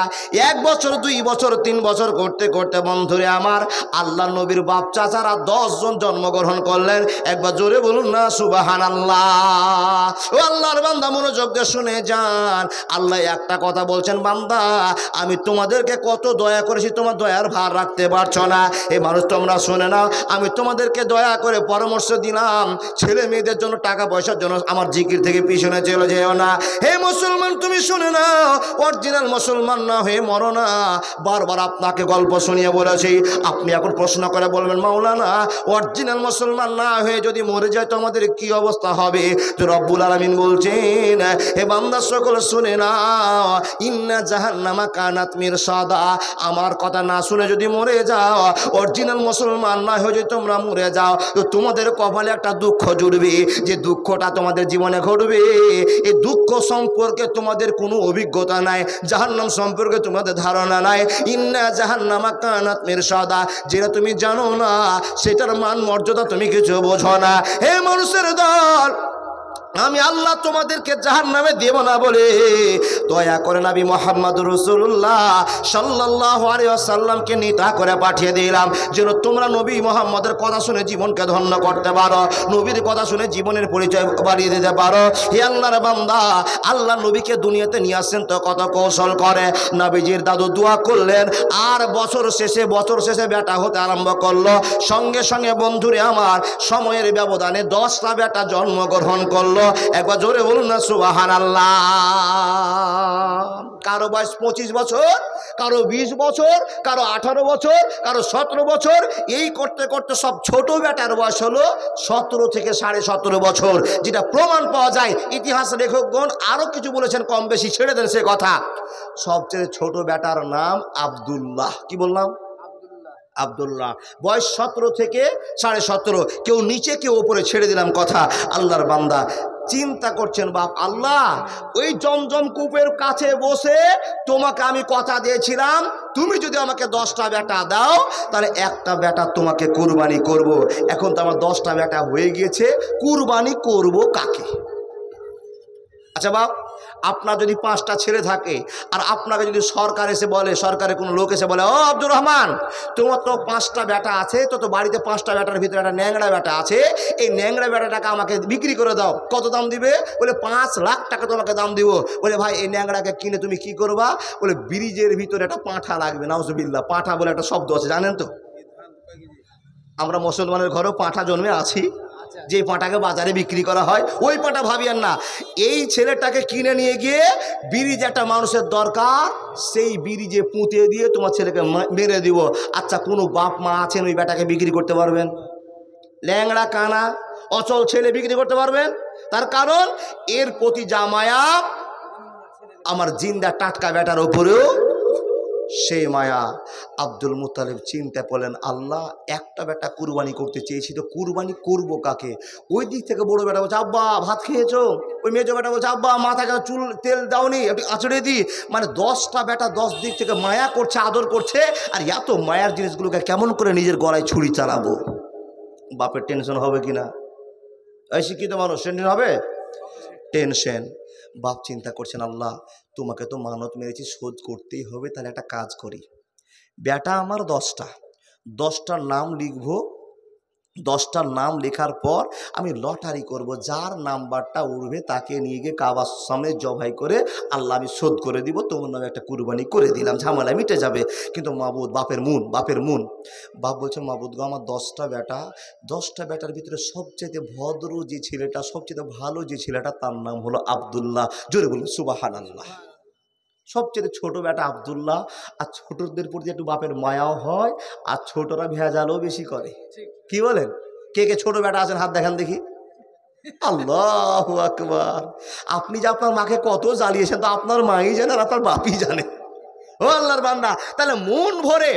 1 বছর 2 বছর 3 বছর করতে করতে বন্ধুরে আমার আল্লাহ নবীর বাপ চাচারা 10 জন জন্মগ্রহণ করলেন। একবার জোরে বলুন না সুবহানাল্লাহ। ও আল্লাহর বান্দা, মনোযোগ দিয়ে শুনে যান, আল্লাহ একটা কথা বলছেন, বান্দা, আমি তোমাদেরকে কত দয়া করেছি, তোমার দয়ার ভার রাখতে পারছো না। এই মানুষ তোমরা শুনে নাও, আমি তোমাদেরকে দয়া করে পরামর্শ দিলাম, ছেলে মেয়েদের জন্য, টাকা পয়সার জন্য আমার জিকির থেকে পিছনে চলে যেও না। হে মুসলমান, তুমি শুনে নাও, অরিজিনাল মুসলমান না হয়ে মরো না। বারবার আপনাকে গল্প শুনিয়ে বলেছি, আপনি এখন প্রশ্ন করে বলবেন, মাওলানা, অরিজিনাল মুসলমান না হয়ে যদি মরে যায় তো আমাদের কি অবস্থা হবে? তো রব্বুল আলামিন বলছেন, হে বান্দা সকল শুনে নাও, ইন্না জাহান্নামা কানাত মিরসাদা। আমার কথা না শুনে যদি মরে যাও, অরিজিনাল মুসলমান না হয়ে যদি তোমরা মরে যাও, তো তোমাদের কপালে একটা দুঃখ জুড়বে, যে দুঃখটা তোমাদের জীবনে ঘটবে, এই দুঃখ সম্পর্কে তোমাদের কোনো অভিজ্ঞতা নাই, জাহান্নাম সম্পর্কে তোমাদের ধারণা নাই। ইন্না জাহান্নামা কানাত মিরসাদা, যেটা তুমি জানো না, সেটার মান মর্যাদা তুমি কিছু বোঝো না। হে মানুষের দল, আমি আল্লাহ তোমাদেরকে জাহান্নামে দেব না বলে দয়া করে নবী মুহাম্মদ রাসূলুল্লাহ সাল্লাল্লাহু আলাইহি ওয়াসাল্লামকে নিতা করে পাঠিয়ে দিলাম, যেন তোমরা নবী মুহাম্মদের কথা শুনে জীবনকে ধন্য করতে পারো, নবীর কথা শুনে জীবনের পরিচয় বাড়িয়ে দিতে পারো। হে আল্লাহর বান্দা, আল্লাহ নবীকে দুনিয়াতে নিয়ে আসছেন তো কত কৌশল করে। নবীজির দাদু দোয়া করলেন, আর বছর শেষে বেটা হতে আরম্ভ করলো। সঙ্গে সঙ্গে বন্ধুরে আমার সময়ের ব্যবধানে 10টা বেটা জন্মগ্রহণ করলো। একবার জোরে বলুন না সুবহানাল্লাহ। কারো বয়স 25 বছর, কারো 20 বছর, কারো 18 বছর, কারো 17 বছর। এই করতে করতে সব ছোট বেটার বয়স হলো 17 থেকে 17.5 বছর, যেটা প্রমাণ পাওয়া যায়। ইতিহাস লেখকগণ আরো কিছু বলেছেন, কম বেশি ছেড়ে দেন সে কথা। সবচেয়ে ছোট বেটার নাম আব্দুল্লাহ। কি বললাম? আব্দুল্লাহ। বয়স 17 থেকে 17.5, কেউ নিচে কেউ উপরে, ছেড়ে দিলাম কথা। আল্লাহর বান্দা চিন্তা করছেন, বাপ আল্লাহ ওই জমজম কূপের কাছে বসে তোমাকে আমি কথা দিয়েছিলাম, তুমি যদি আমাকে 10টা বেটা দাও তাহলে একটা বেটা তোমাকে কুরবানি করব। এখন তো আমার 10টা বেটা হয়ে গিয়েছে, কুরবানি করব কাকে? আচ্ছা বাপ, আপনার যদি 5টা ছেলে থাকে আর আপনাকে যদি সরকার এসে বলে, সরকারের কোনো লোক এসে বলে, ও আব্দুর রহমান তোমার তো 5টা বেটা আছে, তো বাড়িতে 5টা বেটার ভিতরে একটা ন্যাংরা বেটা আছে, এই ন্যাংরা বেটাটাকে আমাকে বিক্রি করে দাও। কত দাম দিবে? বলে 5 লাখ টাকা তোমাকে দাম দিব। বলে ভাই এই ন্যাংরাকে কিনে তুমি কি করবা? বলে ব্রিজের ভিতরে একটা পাঁঠা লাগবে। নাউজুবিল্লাহ, পাঁঠা বলে একটা শব্দ আছে, জানেন তো? আমরা মুসলমানের ঘরেও পাঁঠা জন্মে আছি, যে পাঁটাকে বাজারে বিক্রি করা হয়, ওই পাঁটা ভাবিয়েন না। এই ছেলেটাকে কিনে নিয়ে গিয়ে ব্রিজ একটা মানুষের দরকার, সেই ব্রিজে পুঁতে দিয়ে তোমার ছেলেকে মেরে দিব। আচ্ছা, কোনো বাপ মা আছেন ওই বেটাকে বিক্রি করতে পারবেন? ল্যাংড়া কানা অচল ছেলে বিক্রি করতে পারবেন? তার কারণ এর প্রতি যা মায়া আমার জিন্দা টাটকা বেটার উপরেও সেই মায়া। আব্দুল মুত্তালিব চিন্তা করলেন, আল্লাহ একটা বেটা কুরবানি করতে চেয়েছি, তো কুরবানি করবো কাকে? ওই দিক থেকে বড় বেটা বলছে, আব্বা ভাত খেয়েছো? ওই মেজো বেটা বলছে, আব্বা মাথায় চুল তেল দাওনি, একটু আঁচড়ে দিই। মানে 10টা বেটা 10 দিক থেকে মায়া করছে, আদর করছে। আর এত মায়ার জিনিসগুলোকে কেমন করে নিজের গলায় ছুরি চালাবো? বাপের টেনশন হবে কিনা? এই শিক্ষিত মানুষ টেনশন হবে, টেনশন। বাপ চিন্তা করছেন, আল্লাহ তোমাকে তো মানত মেরেছি, শোধ করতেই হবে, তাহলে একটা কাজ করি। বেটা আমার 10টার নাম লিখবো, 10টার নাম লেখার পর আমি লটারি করব, যার নাম্বারটা উঠবে তাকে নিয়ে গিয়ে কাবার সামনে জবাই করে আল্লাহ আমি শোধ করে দিব, তোমার নামে একটা কুরবানি করে দিলাম, ঝামেলা মিটে যাবে। কিন্তু মাবুদ, বাপের মুন। বাপ বলছে, মাবুদ গো আমার 10টা বেটার ভিতরে সবচেয়ে ভদ্র যে ছেলেটা, সবচেয়ে ভালো যে ছেলেটা, তার নাম হলো আব্দুল্লাহ। জোরে বলুন সুবহানাল্লাহ। সবচেয়ে ছোট বেটা আব্দুল্লাহ। আর ছোটদের প্রতি একটু বাপের মায়াও হয়, আর ছোটরা ভেজালও বেশি করে। কি বলেন? কে কে ছোট বেটা আছেন হাত দেখান দেখি। আল্লাহু আকবার। আপনি যে আপনার মাকে কত জ্বালিয়েছেন তা আপনার মাই জানে আর আপনার বাপই জানে। ও আল্লাহর বান্দা, তাহলে মন ভরে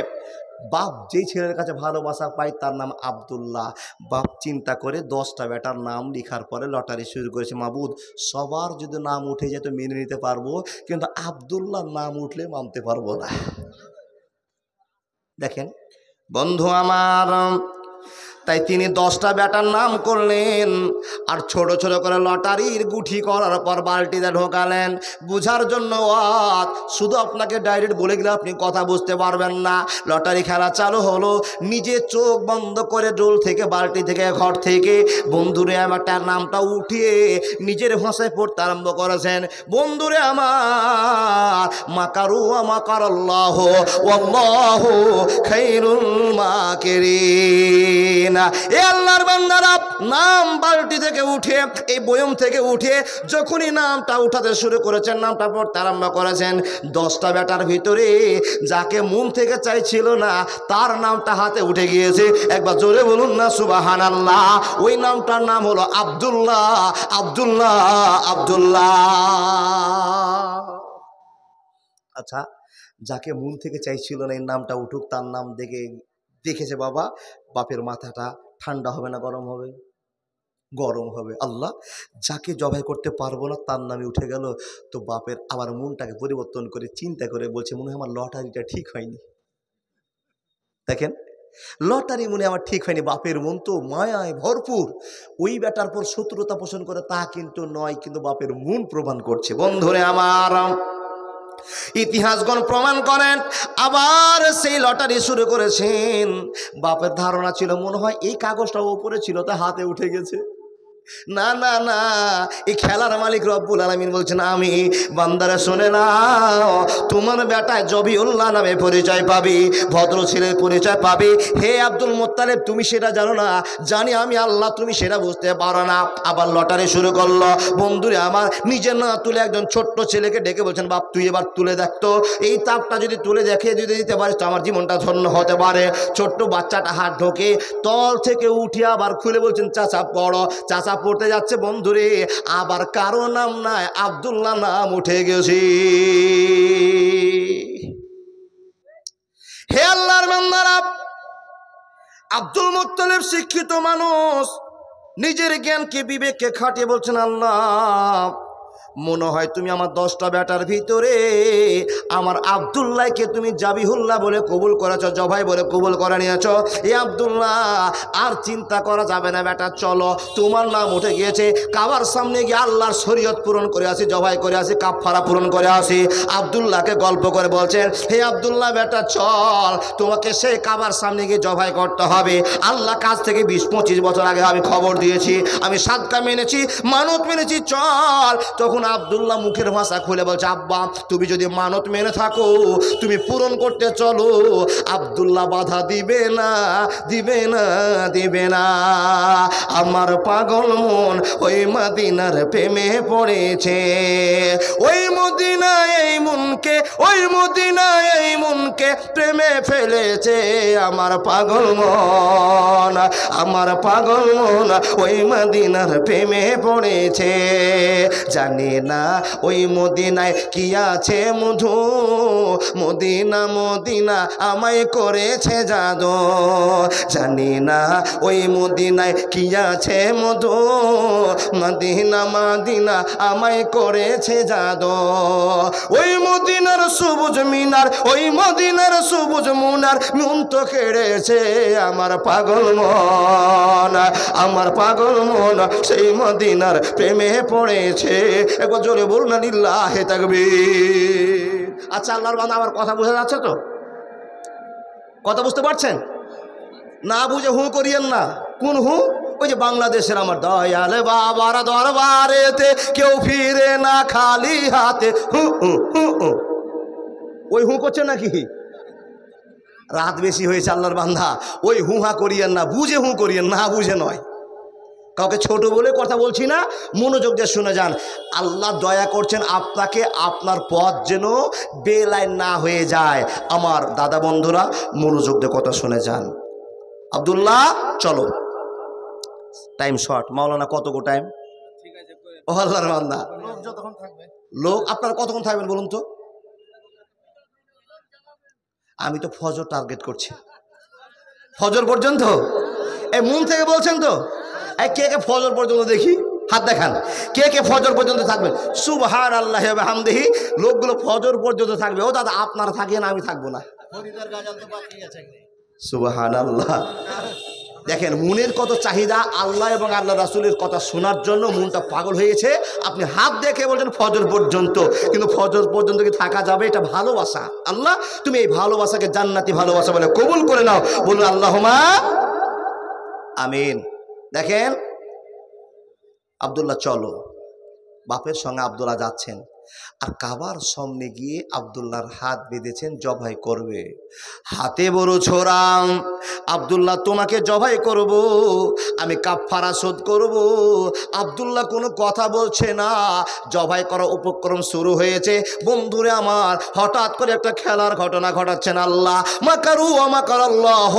বাপ যেই ছেলের কাছে ভালোবাসা পায় তার নাম আব্দুল্লাহ। বাপ চিন্তা করে 10টা বেটার নাম লেখার পরে লটারি শুরু করেছে। মাবুদ সবার যদি নাম উঠে যেত মেনে নিতে পারবো, কিন্তু আব্দুল্লাহর নাম উঠলে মানতে পারবো না। দেখেন বন্ধু আমার, তাই তিনি 10টা বেটার নাম করলেন, আর ছোট ছোট করে লটারির গুঠি করার পর বালতিতে ঢোকালেন। বুঝার জন্য শুধু আপনাকে ডাইরেক্ট বলে গেলে আপনি কথা বুঝতে পারবেন না। লটারি খেলা চালু হলো, নিজে চোখ বন্ধ করে ডোল থেকে, বালতি থেকে, ঘর থেকে বন্ধুরে আমারটার নামটা উঠিয়ে নিজের ভাষায় পড়তে আরম্ভ করেছেন। বন্ধুরে আমার, মাকারু মাকারাল্লাহ ওয়াল্লাহু খায়রুল মাকিরিন। এ আল্লাহর বান্দারা, নাম বালতি থেকে উঠে, এই বয়ম থেকে উঠে যখনই নামটা উঠাতে শুরু করেছেন, নামটা পড়তে আরম্ভ করেছেন, 10টা বেটার ভিতরে যাকে মন থেকে চাইছিল না তার নামটা হাতে উঠে গিয়েছে। একবার জোরে বলুন না সুবহানাল্লাহ। ওই নামটার নাম হলো আব্দুল্লাহ। আচ্ছা, যাকে মন থেকে চাইছিল না এই নামটা উঠুক, তার নাম দেখেছে বাবা, বাপের মাথাটা ঠান্ডা হবে না গরম হবে? গরম হবে। আল্লাহ যাকে জবাই করতে পারবো না তার নামে উঠে গেল, তো বাপের আবার মনটাকে পরিবর্তন করে চিন্তা করে বলছে, মনে হয় আমার লটারিটা ঠিক হয়নি। দেখেন লটারি মনে আমার ঠিক হয়নি, বাপের মন তো মায়ায় ভরপুর, ওই বেটার পর শত্রুতা পোষণ করে তা কিন্তু নয়, কিন্তু বাপের মন প্রমাণ করছে। বন্ধুরে আমার, ইতিহাসগণ প্রমাণ করেন আবার সেই লটারি শুরু করেছেন। বাপের ধারণা ছিল মনে হয় এই কাগজটা উপরে ছিল, তা হাতে উঠে গেছে। না না না, এই খেলার মালিক রব্বুল আলামিন বলছেন আমি বান্দারা শুনে নাও, তোমার বেটায় জবিউল্লাহ নামে পরিচয় পাবি, ভদ্র ছেলের পরিচয় পাবি। হে আব্দুল মুত্তালিব, তুমি সেটা জানো না, জানি আমি আল্লাহ, তুমি সেটা বুঝতে পারো না। আবার লটারি শুরু করলো। বন্ধুরে আমার, নিজের না তুলে একজন ছোট্ট ছেলেকে ডেকে বলছেন বাপ তুই এবার তুলে দেখতো, এই তাপটা যদি তুলে দেখে যদি দিতে পারিস তো আমার জীবনটা ধন্য হতে পারে। ছোট্ট বাচ্চাটা হাত ঢোকে তল থেকে উঠে আবার খুলে বলছেন চাচা পড়ো। চাচা পড়তে যাচ্ছে। বন্ধুরে আবার কারো নাম নাই, আব্দুল্লাহ নাম উঠে গেছে। হে আল্লাহর বান্দারা, আব্দুল মুত্তালিব শিক্ষিত মানুষ, নিজের জ্ঞানকে বিবেককে খাটিয়ে বলছেন আল্লাহ মনে হয় তুমি আমার 10টা বেটার ভিতরে আমার আব্দুল্লাহকে তুমি জাবিহুল্লাহ বলে কবুল করেছ, জবাই বলে কবুল করে নিয়েছ। এ আব্দুল্লাহ, আর চিন্তা করা যাবে না বেটা, চলো তোমার নাম উঠে গিয়েছে। কাবার সামনে গিয়ে আল্লাহর শরীয়ত পূরণ করে আসি, জবাই করে আসি, কাফারা পূরণ করে আসি। আব্দুল্লাহকে গল্প করে বলছেন হে আব্দুল্লাহ বেটা চল, তোমাকে সেই কাবার সামনে গিয়ে জবাই করতে হবে। আল্লাহ কাছ থেকে 20-25 বছর আগে আমি খবর দিয়েছি, আমি সাদকা মেনেছি, মানত মেনেছি, চল। তখন আব্দুল্লাহ মুখের ভাষা খুলে বলছে আব্বা তুমি যদি মানত মেনে থাকো তুমি পূরণ করতে চলো। আব্দুল্লাহ বাধা দিবে না, দিবে না, দিবে না। আমার পাগল মন ওই মদিনার প্রেমে পড়েছে, ওই মদিনায় এই মনকে, ওই মদিনায় এই মনকে প্রেমে ফেলেছে। আমার পাগল মন, আমার পাগল মন ওই মদিনার প্রেমে পড়েছে। জানি না ওই মদিনায় কি আছে মধু, মদিনা মদিনা আমায় করেছে জাদু। জানি না ওই মদিনায় কি আছে মধু, মদিনা মদিনা আমায় করেছে জাদু। ওই মদিনার সবুজ মিনার, ওই মদিনার সবুজ মুনার মন তো কেড়েছে আমার পাগল মন, আমার পাগল মন সেই মদিনার প্রেমে পড়েছে। একবার জোরে বলুন না লিল্লাহি তাকবীর। আচ্ছা আল্লাহর বান্দা, আমার কথা বোঝা যাচ্ছে তো? কথা বুঝতে পারছেন? না বুঝে হু করিয়েন না। কোন হু? ওই যে বাংলাদেশের আমার দয়াল বাবার দরবারেতে কেউ ফিরে না খালি হাতে, হু হু হু হু, ওই হু করছেন নাকি? রাত বেশি হয়েছে আল্লাহর বান্দা, ওই হুহা করিয়েন না, বুঝে হু করিয়েন, না বুঝে নয়। কাউকে ছোট বলে কথা বলছি না, মনোযোগ দিয়ে শুনে যান। আল্লাহ দয়া করছেন আপনাকে, আপনার পথ যেন বেলাইন না হয়ে যায়। আমার দাদা বন্ধুরা মনোযোগ দিয়ে কথা শুনে যান। আব্দুল্লাহ চলো, টাইম শর্ট। মাওলানা কত গো টাইম? ও আল্লাহর বান্দা, লোক আপনারা কতক্ষণ থাকবেন বলুন তো? আমি তো ফজর টার্গেট করছি, ফজর পর্যন্ত। এই মন থেকে বলছেন তো? কে কে ফজর পর্যন্ত দেখি হাত দেখান, কে কে ফজর পর্যন্ত থাকবেন? সুবহানাল্লাহি ওয়া বিহামদিহি। লোকগুলো ফজর পর্যন্ত থাকবে। ও দাদা আপনারা থাকেন, আমি থাকবো না। সুবহানাল্লাহ। দেখেন মনের কত চাহিদা, আল্লাহ এবং আল্লাহ রাসূলের কথা শোনার জন্য মনটা পাগল হয়েছে। আপনি হাত দেখে বলছেন ফজর পর্যন্ত, কিন্তু ফজর পর্যন্ত কি থাকা যাবে? এটা ভালোবাসা। আল্লাহ তুমি এই ভালোবাসাকে জান্নাতি ভালোবাসা বলে কবুল করে নাও, বলুন আল্লাহুম্মা আমিন। দেখেন আব্দুল্লাহ চলো, বাপের সঙ্গে আব্দুল্লাহ যাচ্ছেন, আর কাবার সামনে গিয়ে আব্দুল্লাহর হাত বেঁধেছেন, জবাই করবে। হাতে বড় ছোরাম, আব্দুল্লাহ তোমাকে জবাই করব, আমি কাফারা শোধ করব। আব্দুল্লাহ কোনো কথা বলছে না, জবাই করা উপক্রম শুরু হয়েছে। বন্ধুরে আমার, হঠাৎ করে একটা খেলার ঘটনা ঘটাচ্ছেন আল্লাহ। মাকারু ওয়া মাকারাল্লাহ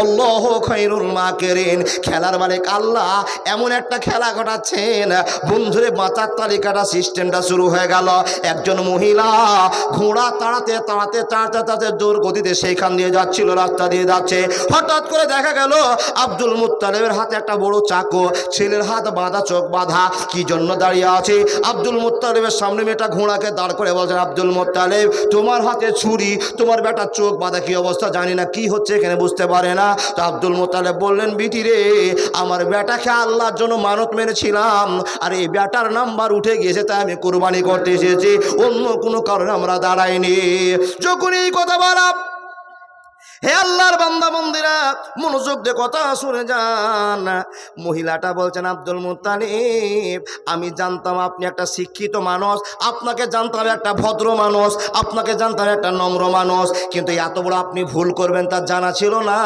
আল্লাহু খায়রুল মাকিরিন। খেলার মালিক আল্লাহ এমন একটা খেলা ঘটাচ্ছেন, বন্ধুরে বাঁচার তালিকাটা সিস্টেমটা শুরু হয়ে গেল। গেল একজন মহিলা ঘোড়া তাড়াতে তাড়াতে তাড়াতে তাড়াতে জোর গতিতে সেইখান দিয়ে যাচ্ছিল, রাস্তা দিয়ে যাচ্ছে। হঠাৎ করে দেখা গেল আব্দুল মুত্তালিবের হাতে একটা বড় চাকু, ছেলের হাত বাঁধা, চোখ বাঁধা। কি জন্য দাঁড়িয়ে আছে? আব্দুল মুত্তালিবের সামনে মেয়েটা ঘোড়াকে দাঁড় করে বলছেন, আব্দুল মুত্তালিব তোমার হাতে ছুরি, তোমার বেটার চোখ বাঁধা, কি অবস্থা জানি না, কি হচ্ছে এখানে বুঝতে পারে না। তো আব্দুল মুত্তালিব বললেন, বিটি রে, আমার বেটাকে আল্লাহর জন্য মানত মেরেছিলাম, আর এই বেটার নাম্বার উঠে গিয়েছে, তাই আমি কুরবানি করতে এসেছি, অন্য কোনো কারণে আমরা দাঁড়াইনি। যখন এই কথা বলা, হে আল্লাহর বান্দা বান্দিরা মনোযোগ দিয়ে কথা শুনে যান। মহিলাটা বলছেন, আব্দুল মুত্তালিব আমি জানতাম আপনি একটা শিক্ষিত মানুষ, আপনাকে জানতাম একটা ভদ্র মানুষ, আপনাকে জানতাম একটা নম্র মানুষ, কিন্তু এত বড় আপনি ভুল করবেন তা জানা ছিল না।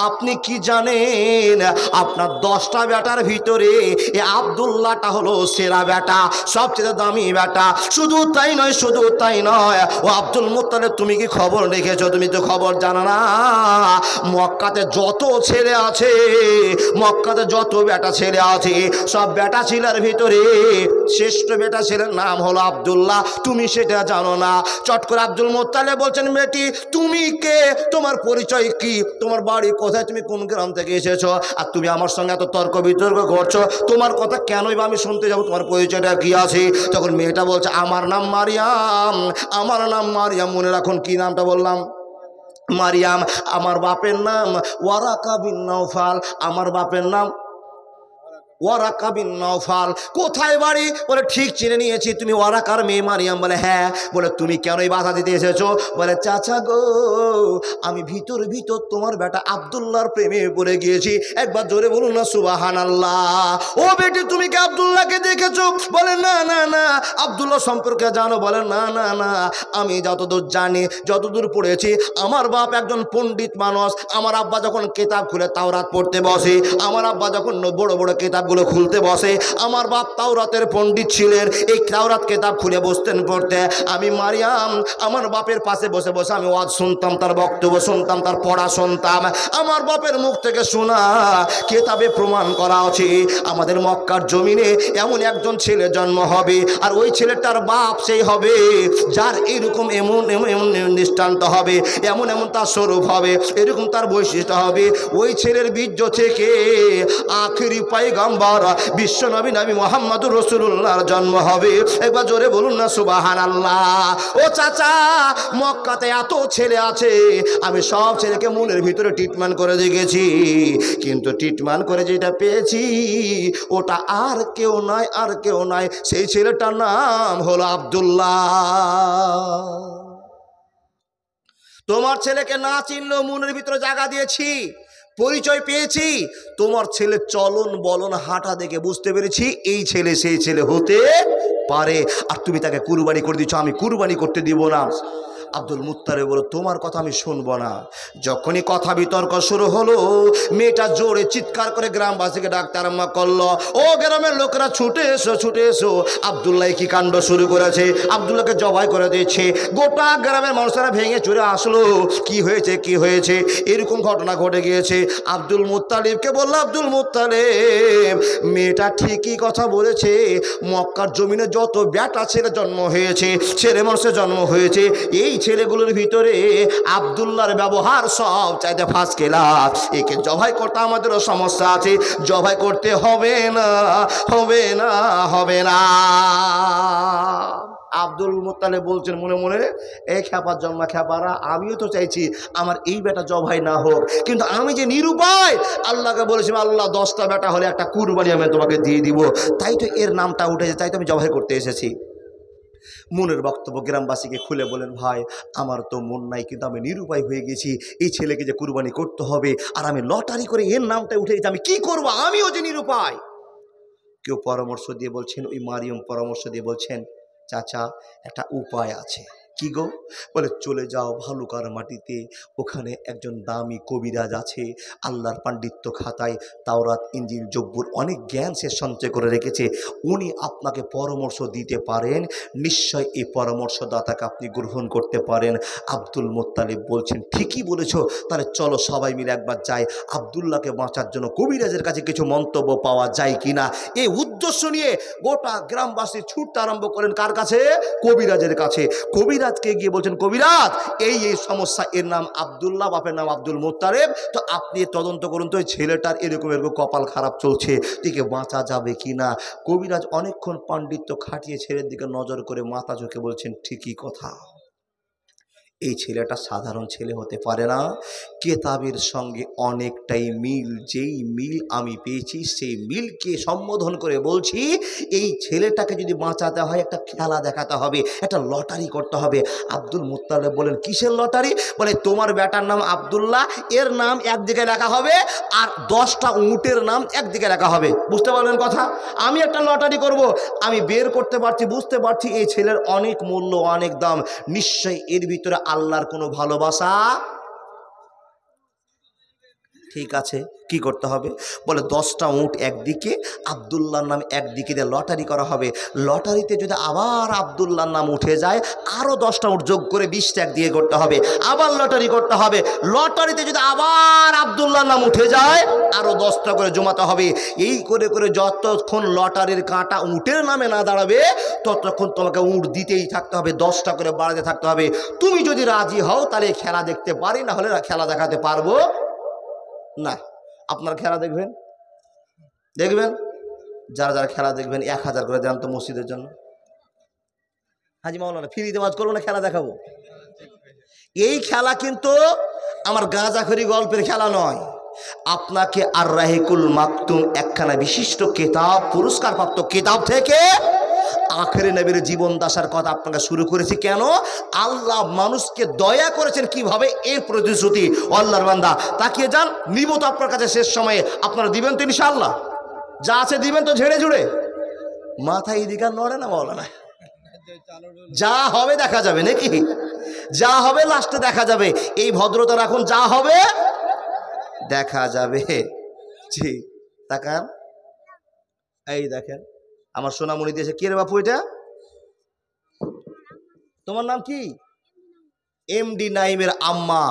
আপনি কি জানেন, আপনার 10টা বেটার ভিতরে এ আব্দুল্লাহটা হলো সেরা বেটা, সবচেয়ে দামি বেটা। শুধু তাই নয়, শুধু তাই নয়, ও আব্দুল মুত্তালিব তুমি কি খবর রেখেছো? তুমি তো খবর জানো না, মক্কাতে যত ছেলে আছে, মক্কাতে যত বেটা ছেলে আছে, সব বেটা ছেলের ভিতরে শ্রেষ্ঠ বেটা ছেলের নাম হলো আব্দুল্লাহ, তুমি সেটা জানো না। চট করে আব্দুল মুত্তালিব বলছেন, বেটি তুমি কে, তোমার পরিচয় কি, তোমার বাড়ি কোথায়, তুমি কোন গ্রাম থেকে এসেছো, আর তুমি আমার সঙ্গে এত তর্ক বিতর্ক করছো, তোমার কথা কেনই বা আমি শুনতে যাবো, তোমার পরিচয়টা কি আছে? তখন মেয়েটা বলছে, আমার নাম মারিয়াম, আমার নাম মারিয়াম। মনে রাখুন কি নামটা বললাম, মারিয়াম। আমার বাপের নাম ওয়ারাকা বিন নওফাল, আমার বাপের নাম ওয়ারাকা বিন নওফাল। কোথায় বাড়ি? বলে ঠিক চিনে নিয়েছি, তুমি ওয়ারাকার মেয়ে মারিয়াম। বলে হ্যাঁ। বলে তুমি কেনই বাধা দিতে এসেছো? বলে চাচা গো, আমি ভিতর ভিতর তোমার বেটা আব্দুল্লাহর প্রেমে পড়ে গিয়েছি। একবার জোরে বলুন না সুবহানাল্লাহ। ও বেটি তুমি কি আব্দুল্লাহকে দেখেছো? বলে না না না। আব্দুল্লাহ সম্পর্কে জানো? বলে না না না, আমি যতদূর জানি, যতদূর পড়েছি, আমার বাপ একজন পণ্ডিত মানুষ। আমার আব্বা যখন কিতাব খুলে তাওরাত পড়তে বসে, আমার আব্বা যখন বড় বড় কিতাবগুলো খুলতে বসে, আমার বাপ তাওরাতের পণ্ডিত ছিলেন, এই তাওরাত কিতাব খুলে বসতেন পড়তে। আমি মারিয়াম আমার বাপের পাশে বসে বসে আমি ওয়াজ শুনতাম, তার বক্তব্য শুনতাম, তার পড়া শুনতাম। আমার বাপের মুখ থেকে শোনা কিতাবে প্রমাণ করা আছে, আমাদের মক্কার জমিনে এমন একজন ছেলে জন্ম হবে, আর ওই ছেলেটার বাপ সেই হবে যার এরকম এমন এমন এমন দৃষ্টান্ত হবে, এমন এমন তার স্বরূপ হবে, এরকম তার বৈশিষ্ট্য হবে। ওই ছেলের বীর্য থেকে আখেরি পয়গম্বর বিশ্ব নবী নবী মুহাম্মদুর রাসূলুল্লাহর জন্ম হবে। একবার জোরে বলুন না সুবহানাল্লাহ। ও চাচা, মক্কাতে এত ছেলে আছে, আমি সব ছেলেকে মনের ভিতরে ট্রিটমেন্ট করে দেখেছি, কিন্তু ট্রিটমেন্ট করে যেটা পেয়েছি ওটা আর কেউ নয়, আর কেউ নয়, সেই ছেলেটার নাম হলো আব্দুল্লাহ। তোমার ছেলেকে না চিনলেও মনের ভিতরে জায়গা দিয়েছি, পরিচয় পেয়েছি, তোমার ছেলে চলন বলন হাঁটা দেখে বুঝতে পেরেছি এই ছেলে সেই ছেলে হতে পারে, আর তুমি তাকে কুরবানি করে দিচ্ছ, আমি কুরবানি করতে দিব না। আব্দুল মুত্তালিব বলল, তোমার কথা আমি শুনবো না। যখনই কথা বিতর্ক শুরু হলো, মেয়েটা জোরে চিৎকার করে গ্রামবাসীকে ডাকতে আরম্ভ করলো, ও গ্রামের লোকেরা ছুটে এসো, ছুটে এসো, আব্দুল্লাহ কি কাণ্ড শুরু করেছে, আব্দুল্লাহকে জবাই করে দিয়েছে। গোটা গ্রামের মানুষেরা ভেঙে চুরে আসলো, কি হয়েছে কি হয়েছে, এরকম ঘটনা ঘটে গিয়েছে। আব্দুল মুত্তালিবকে বলল, আব্দুল মুত্তালিব মেয়েটা ঠিকই কথা বলেছে, মক্কার জমিনে যত বেটা ছেলে জন্ম হয়েছে, ছেলে মানুষের জন্ম হয়েছে, এই ছেলেগুলোর ভিতরে আব্দুল্লাহর ব্যবহার সব চাইতে ফার্স্ট ক্লাস। একে জবাই করতে আমাদেরও সমস্যা আছে, জবাই করতে হবে না, হবে না, হবে না। আব্দুল মুত্তালিব বলছেন মনে মনে, এই খ্যাপার জন্মা খ্যাপারা, আমিও তো চাইছি আমার এই বেটা জবাই না হোক, কিন্তু আমি যে নিরুপায়, আল্লাহকে বলেছিলাম আল্লাহ 10টা বেটা হলে একটা কুরবানি আমি তোমাকে দিয়ে দিব, তাই তো এর নামটা উঠেছে, তাই তো আমি জবাই করতে এসেছি। মনের বক্তব্য গ্রামবাসীকে খুলে বলেন, ভাই আমার তো মন নাই, কিন্তু আমি নিরুপায় হয়ে গেছি, এই ছেলেকে যে কুরবানি করতে হবে, আর আমি লটারি করে এর নামটা উঠে গেছি, আমি কি করব, আমিও যে নিরুপায়। কেউ পরামর্শ দিয়ে বলছেন, ওই মারিয়াম পরামর্শ দিয়ে বলছেন, চাচা একটা উপায় আছে। কি গো? বলে চলে যাও ভালুকার মাটিতে, ওখানে একজন দামি কবিরাজ আছে, আল্লাহর পাণ্ডিত্য খাতায় তাওরাত ইনজিল জব্বুর অনেক জ্ঞান সে সঞ্চয় করে রেখেছে, উনি আপনাকে পরামর্শ দিতে পারেন, নিশ্চয় এই পরামর্শদাতাকে আপনি গ্রহণ করতে পারেন। আব্দুল মুত্তালিব বলছেন ঠিকই বলেছো, তাহলে চলো সবাই মিলে একবার যাই, আবদুল্লাহকে বাঁচার জন্য কবিরাজের কাছে কিছু মন্তব্য পাওয়া যায় কিনা। এই উদ্দেশ্য নিয়ে গোটা গ্রামবাসী ছুটতে আরম্ভ করেন কার কাছে? কবিরাজের কাছে। কবিরাজকে গিয়ে বলছেন, কবিরাজ এই এই সমস্যা, এর নাম আবদুল্লাহ, বাপের নাম আব্দুল মুত্তালিব, তো আপনি তদন্ত করুন তো এই ছেলেটার এরকম এরকম কপাল খারাপ চলছে, একে বাঁচা যাবে কিনা। কবিরাজ অনেকক্ষণ পাণ্ডিত্য খাটিয়ে ছেলের দিকে নজর করে মাথা ঝুঁকে বলছেন ঠিকই কথা, এই ছেলেটা সাধারণ ছেলে হতে পারে না, কেতাবের সঙ্গে অনেকটাই মিল, যেই মিল আমি পেয়েছি সেই মিলকে সম্বোধন করে বলছি, এই ছেলেটাকে যদি বাঁচাতে হয় একটা খেলা দেখাতে হবে, একটা লটারি করতে হবে। আব্দুল মুত্তালিব বলেন কিসের লটারি? বলে তোমার বেটার নাম আবদুল্লাহ, এর নাম একদিকে লেখা হবে আর 10টা উটের নাম একদিকে লেখা হবে। বুঝতে পারলেন কথা? আমি একটা লটারি করব, আমি বের করতে পারছি, বুঝতে পারছি এই ছেলের অনেক মূল্য, অনেক দাম, নিশ্চয়ই এর ভিতরে আল্লাহর কোনো ভালোবাসা। ঠিক আছে, কি করতে হবে? বলে 10টা উট একদিকে, আবদুল্লাহর নাম একদিকে দিয়ে লটারি করা হবে। লটারিতে যদি আবার আবদুল্লাহর নাম উঠে যায়, আরও 10টা উট যোগ করে 20টা একদিকে করতে হবে, আবার লটারি করতে হবে। লটারিতে যদি আবার আবদুল্লাহর নাম উঠে যায়, আরও 10টা করে জমাতে হবে। এই করে করে যতক্ষণ লটারির কাঁটা উটের নামে না দাঁড়াবে, ততক্ষণ তোমাকে উট দিতেই থাকতে হবে, 10টা করে বাড়াতে থাকতে হবে। তুমি যদি রাজি হও তাহলে খেলা দেখতে পারি, না হলে খেলা দেখাতে পারবো না। আপনার খেলা দেখবেন? দেখবেন? যারা যারা খেলা দেখবেন 1000 করে দেন তো মসজিদের জন্য। হাজি মাওলানা ফ্রিতে ওয়াজ করবো না, খেলা দেখাবো। এই খেলা কিন্তু আমার গাঁজাখড়ি গল্পের খেলা নয়। আপনাকে আর রাহিকুল মাকতুম একখানা বিশিষ্ট কিতাব, পুরস্কারপ্রাপ্ত কিতাব থেকে আখেরে নবীর জীবন দশার কথা আপনাকে শুরু করেছি। কেন? আল্লাহ মানুষকে দয়া করেছেন কিভাবে, এর প্রতিশ্রুতি। আল্লাহর বান্দা তাকিয়ে যান, নিব তো আপনার কাছে শেষ সময়ে, আপনারা দিবেন তো ইনশাআল্লাহ? যা আছে দিবেন তো ঝেড়ে ঝুড়ে? মাথায় এদিকে নড়ে না মাওলানা, যা হবে দেখা যাবে নাকি? যা হবে লাস্টে দেখা যাবে, এই ভদ্রতা রাখুন, যা হবে দেখা যাবে। জি তাকান, এই দেখেন আমার সোনামণি দিয়েছে। কে রে বাপু এটা? তোমার নাম কি? এমডি নাইমের আম্মা।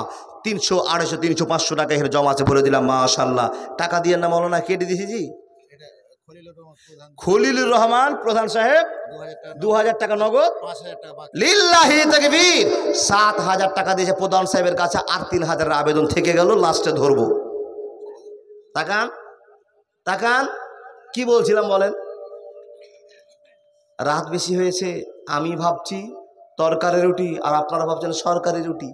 300, 250, 300, 500 টাকা এখানে জমা আছে, বলে দিলাম মাশাআল্লাহ। টাকা দিয়ে না মাওলানা, কেটে দিয়েছি জি। খলিলুর রহমান প্রধান সাহেব 2000 টাকা নগদ, লিল্লাহি তাকবীর। 7000 টাকা দিয়েছে প্রধান সাহেবের কাছে, আর 3000 আবেদন থেকে গেল, লাস্টে ধরবো। তাকান তাকান, কি বলছিলাম বলেন? রাত বেশি হয়েছে, আমি ভাবছি তরকারি রুটি, আর আপনারা ভাবছেন সরকারি রুটি,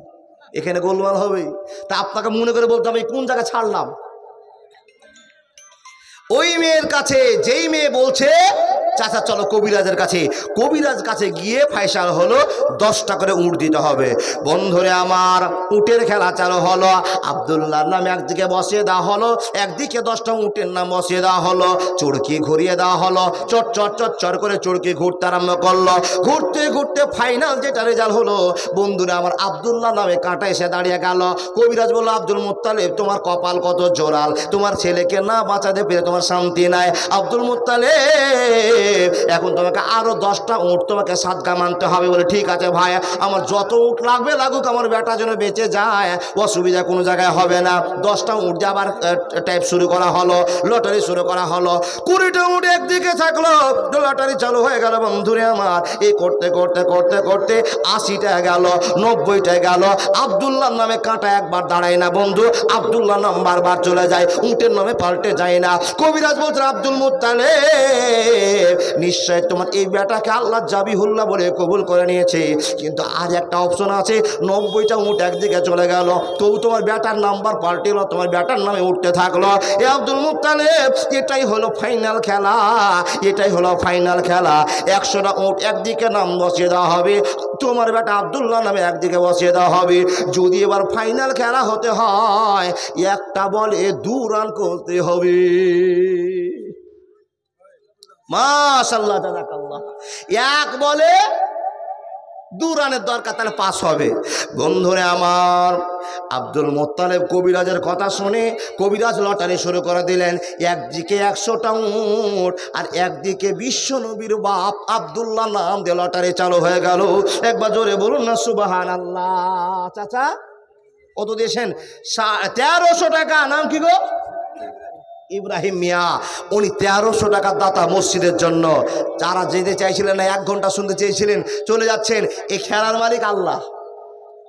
এখানে গোলমাল হবে। তা আপনাকে মনে করে বলতে হবে কোন জায়গায় ছাড়লাম। ওই মেয়ের কাছে, যেই মেয়ে বলছে চাচা চলো কবিরাজের কাছে, কবিরাজ কাছে গিয়ে ফাইসাল হলো 10টা করে উট দিতে হবে। বন্ধুরে আমার, উটের খেলা চালু হলো। আবদুল্লাহর নাম একদিকে বসিয়ে দেওয়া হলো, একদিকে 10টা উটের নাম বসিয়ে দেওয়া হলো, চড়কি ঘুরিয়ে দেওয়া হলো, চট চট চট চট করে চড়কি ঘুরতে আরম্ভ করলো। ঘুরতে ঘুরতে ফাইনাল যেটা রেজাল্ট হলো, বন্ধুরা আমার, আবদুল্লাহ নামে কাঁটা এসে দাঁড়িয়ে গেল। কবিরাজ বলল, আব্দুল মুত্তালিব তোমার কপাল কত জোরাল, তোমার ছেলেকে না বাঁচাতে পেরে তোমার শান্তি নাই। আব্দুল মুত্তালিব এখন তোমাকে আরো 10টা উট তোমাকে সাদকা মানতে হবে। বলে ঠিক আছে ভাই, আমার যত উট লাগবে লাগুক, আমার বেটা যেন বেঁচে যায়, অসুবিধা কোনো জায়গায় হবে না। 10টা উট দিয়ে আবার টাইপ শুরু করা হলো, লটারি শুরু করা হলো। 20টা উট একদিকে থাকলো, লটারি চালু হয়ে গেল। বন্ধুরে আমার, এই করতে করতে করতে করতে 80টা গেল, 90টা গেল। আবদুল্লাহর নামে কাঁটা একবার দাঁড়ায় না বন্ধু, আবদুল্লাহ নাম বারবার চলে যায়, উটের নামে পাল্টে যায় না। কবিরাজ বলছে, আব্দুল মুত্তালিব নিশ্চয় তোমার এই বেটাকে আল্লাহ জাবিহুল্লাহ বলে কবুল করে নিয়েছে, কিন্তু আর একটা অপশন আছে, 90টা উট একদিকে চলে গেল, তবু তোমার বেটার নাম্বার পাল্টিল, তোমার বেটার নামে উঠতে থাকলো। এ আব্দুল মুত্তালিব, এটাই হলো ফাইনাল খেলা, এটাই হলো ফাইনাল খেলা। 100টা উট একদিকে নাম বসিয়ে দেওয়া হবে, তোমার বেটা আবদুল্লাহ নামে একদিকে বসিয়ে দেওয়া হবে। যদি এবার ফাইনাল খেলা হতে হয়, একটা বলে 2 রান করতে হবে। মাশাআল্লাহ, জাযাকাল্লাহ। এক বলে 2 রানের দরকার, তাহলে পাস হবে। বন্ধুরে আমার, আব্দুল মোত্তালেব কবিরাজের কথা শুনে কবিরাজ লটারি শুরু করে দিলেন। একদিকে 100টা উট আর একদিকে বিশ্বনবীর বাপ আব্দুল্লাহ নাম দিয়ে লটারি চালু হয়ে গেল। একবার জোরে বলুন না সুবহানাল্লাহ। চাচা কত দিয়েছেন? 1300 টাকা। নাম কি গো? ইব্রাহিম মিয়া। উনি 1300 টাকার দাতা মসজিদের জন্য। যারা যেতে চাইছিলেন না, 1 ঘন্টা শুনতে চেয়েছিলেন, চলে যাচ্ছেন। এই খেলার মালিক আল্লাহ,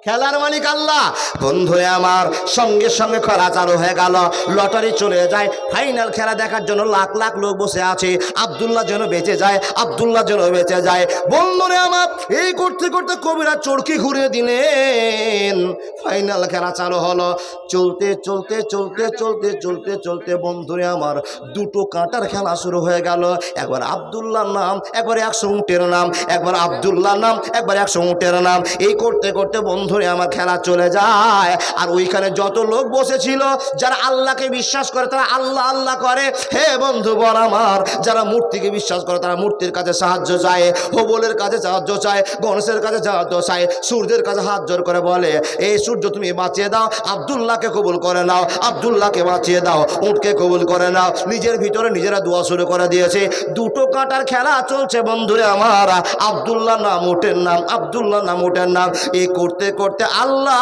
খেলার মালিক আল্লাহ। বন্ধুরে আমার, সঙ্গে সঙ্গে খেলা চালু হয়ে গেল, লটারি চলে যায়। ফাইনাল খেলা দেখার জন্য লাখ লাখ লোক বসে আছে। আব্দুল্লাহ যেন বেঁচে যায়, আব্দুল্লাহ যেন বেঁচে যায়। বন্ধুরে আমার, এই করতে করতে কবিরা চরকি ঘুরিয়ে দিলেন। ফাইনাল খেলা চালু হলো। চলতে চলতে চলতে চলতে চলতে চলতে বন্ধুরে আমার, 2টো কাঁটার খেলা শুরু হয়ে গেল। একবার আব্দুল্লাহর নাম, একবার 100 উটের নাম, একবার আব্দুল্লাহর নাম, একবার 100 উটের নাম। এই করতে করতে বন্ধুরে আমার খেলা চলে যায়। আর ওইখানে যত লোক বসেছিল, যারা আল্লাহকে বিশ্বাস করে তারা আল্লাহ আল্লাহ করে। হে বন্ধু বল আমার, যারা মূর্তিকে বিশ্বাস করে তারা মূর্তির কাছে সাহায্য চায়, হবলের কাছে সাহায্য চায়, গণেশের কাছে সাহায্য চায়, সূর্যের কাছে হাত জোর করে বলে, এই সূর্য তুমি বাঁচিয়ে দাও, আব্দুল্লাহকে কবুল করে নাও, আব্দুল্লাহকে বাঁচিয়ে দাও, উটকে কবুল করে নাও। নিজের ভিতরে নিজেরা দোয়া শুরু করে দিয়েছে। 2টো কাঁটার খেলা চলছে বন্ধুরে আমার। আব্দুল্লাহ নাম উটের নাম, আব্দুল্লাহ নাম উটের নাম। এই করতে করতে আল্লাহ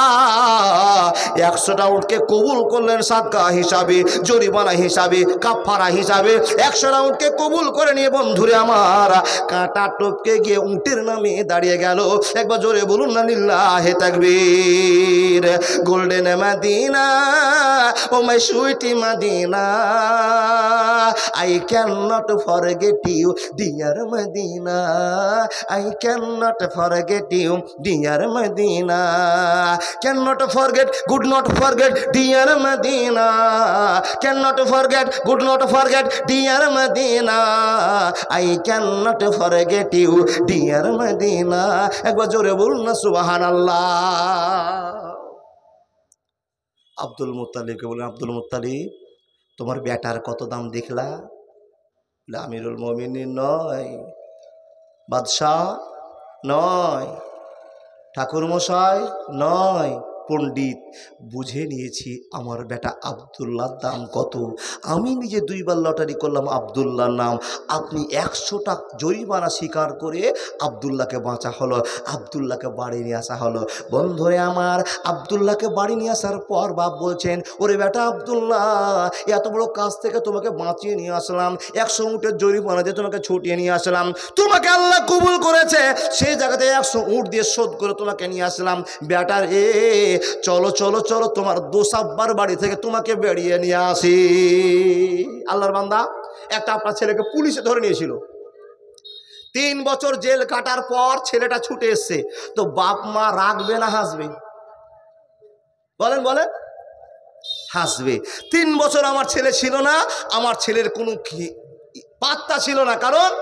100টা উটকে কবুল করলেন সাদকা হিসাবে, জরিমানা হিসাবে, কাফারা হিসাবে। 100টা উটকে কবুল করে নিয়ে বন্ধুরে আমার, কাঁটা টপকে গিয়ে উটের নামে দাঁড়িয়ে গেল। একবার জোরে বলুন না লিল্লাহে তাকবীর। Golden Medina, oh my sweetie Medina, I can not forget you dear Medina, I can not forget you dear Medina, can not forget, good not forget dear Medina, can not forget, good not forget dear Medina, I can not forget you dear Medina. একবার জোরে বলুন না সুবহানাল্লাহ। আব্দুল মুত্তালিবকে বলেন, আব্দুল মুত্তালিব, তোমার বেটার কত দাম দেখলা? আমিরুল মুমিনিন নয়, বাদশাহ নয়, ঠাকুর মশাই নয়, পণ্ডিত। বুঝে নিয়েছি আমার বেটা আব্দুল্লাহর দাম কত। আমি নিজে 2 বার লটারি করলাম আব্দুল্লাহর নাম। আপনি 100টা জরিমানা স্বীকার করে আব্দুল্লাহকে বাঁচা হলো, আব্দুল্লাহকে বাড়ি নিয়ে আসা হলো। বন্ধুরে আমার, আব্দুল্লাহকে বাড়ি নিয়ে আসার পর বাপ বলছেন, ওরে বেটা আব্দুল্লাহ, এত বড় কাজ থেকে তোমাকে বাঁচিয়ে নিয়ে আসলাম, 100 উটের জরিমানা দিয়ে তোমাকে ছুটিয়ে নিয়ে আসলাম, তোমাকে আল্লাহ কবুল করেছে, সেই জায়গাতে 100 উট দিয়ে শোধ করে তোমাকে নিয়ে আসলাম। বেটার চলো চলো চলো, তোমার দোসাব্বার বাড়ি থেকে তোমাকে বেরিয়ে নিয়ে আসি। আল্লাহর বান্দা, একটা আপনার ছেলেকে পুলিশে ধরে নিয়েছিল। 3 বছর জেল কাটার পর ছেলেটা ছুটে এসছে। তো বাপ মা রাখবে না হাসবে? বলেন বলেন, হাসবে। 3 বছর আমার ছেলে ছিল না, আমার ছেলের কোনো পাত্তা ছিল না। কারণ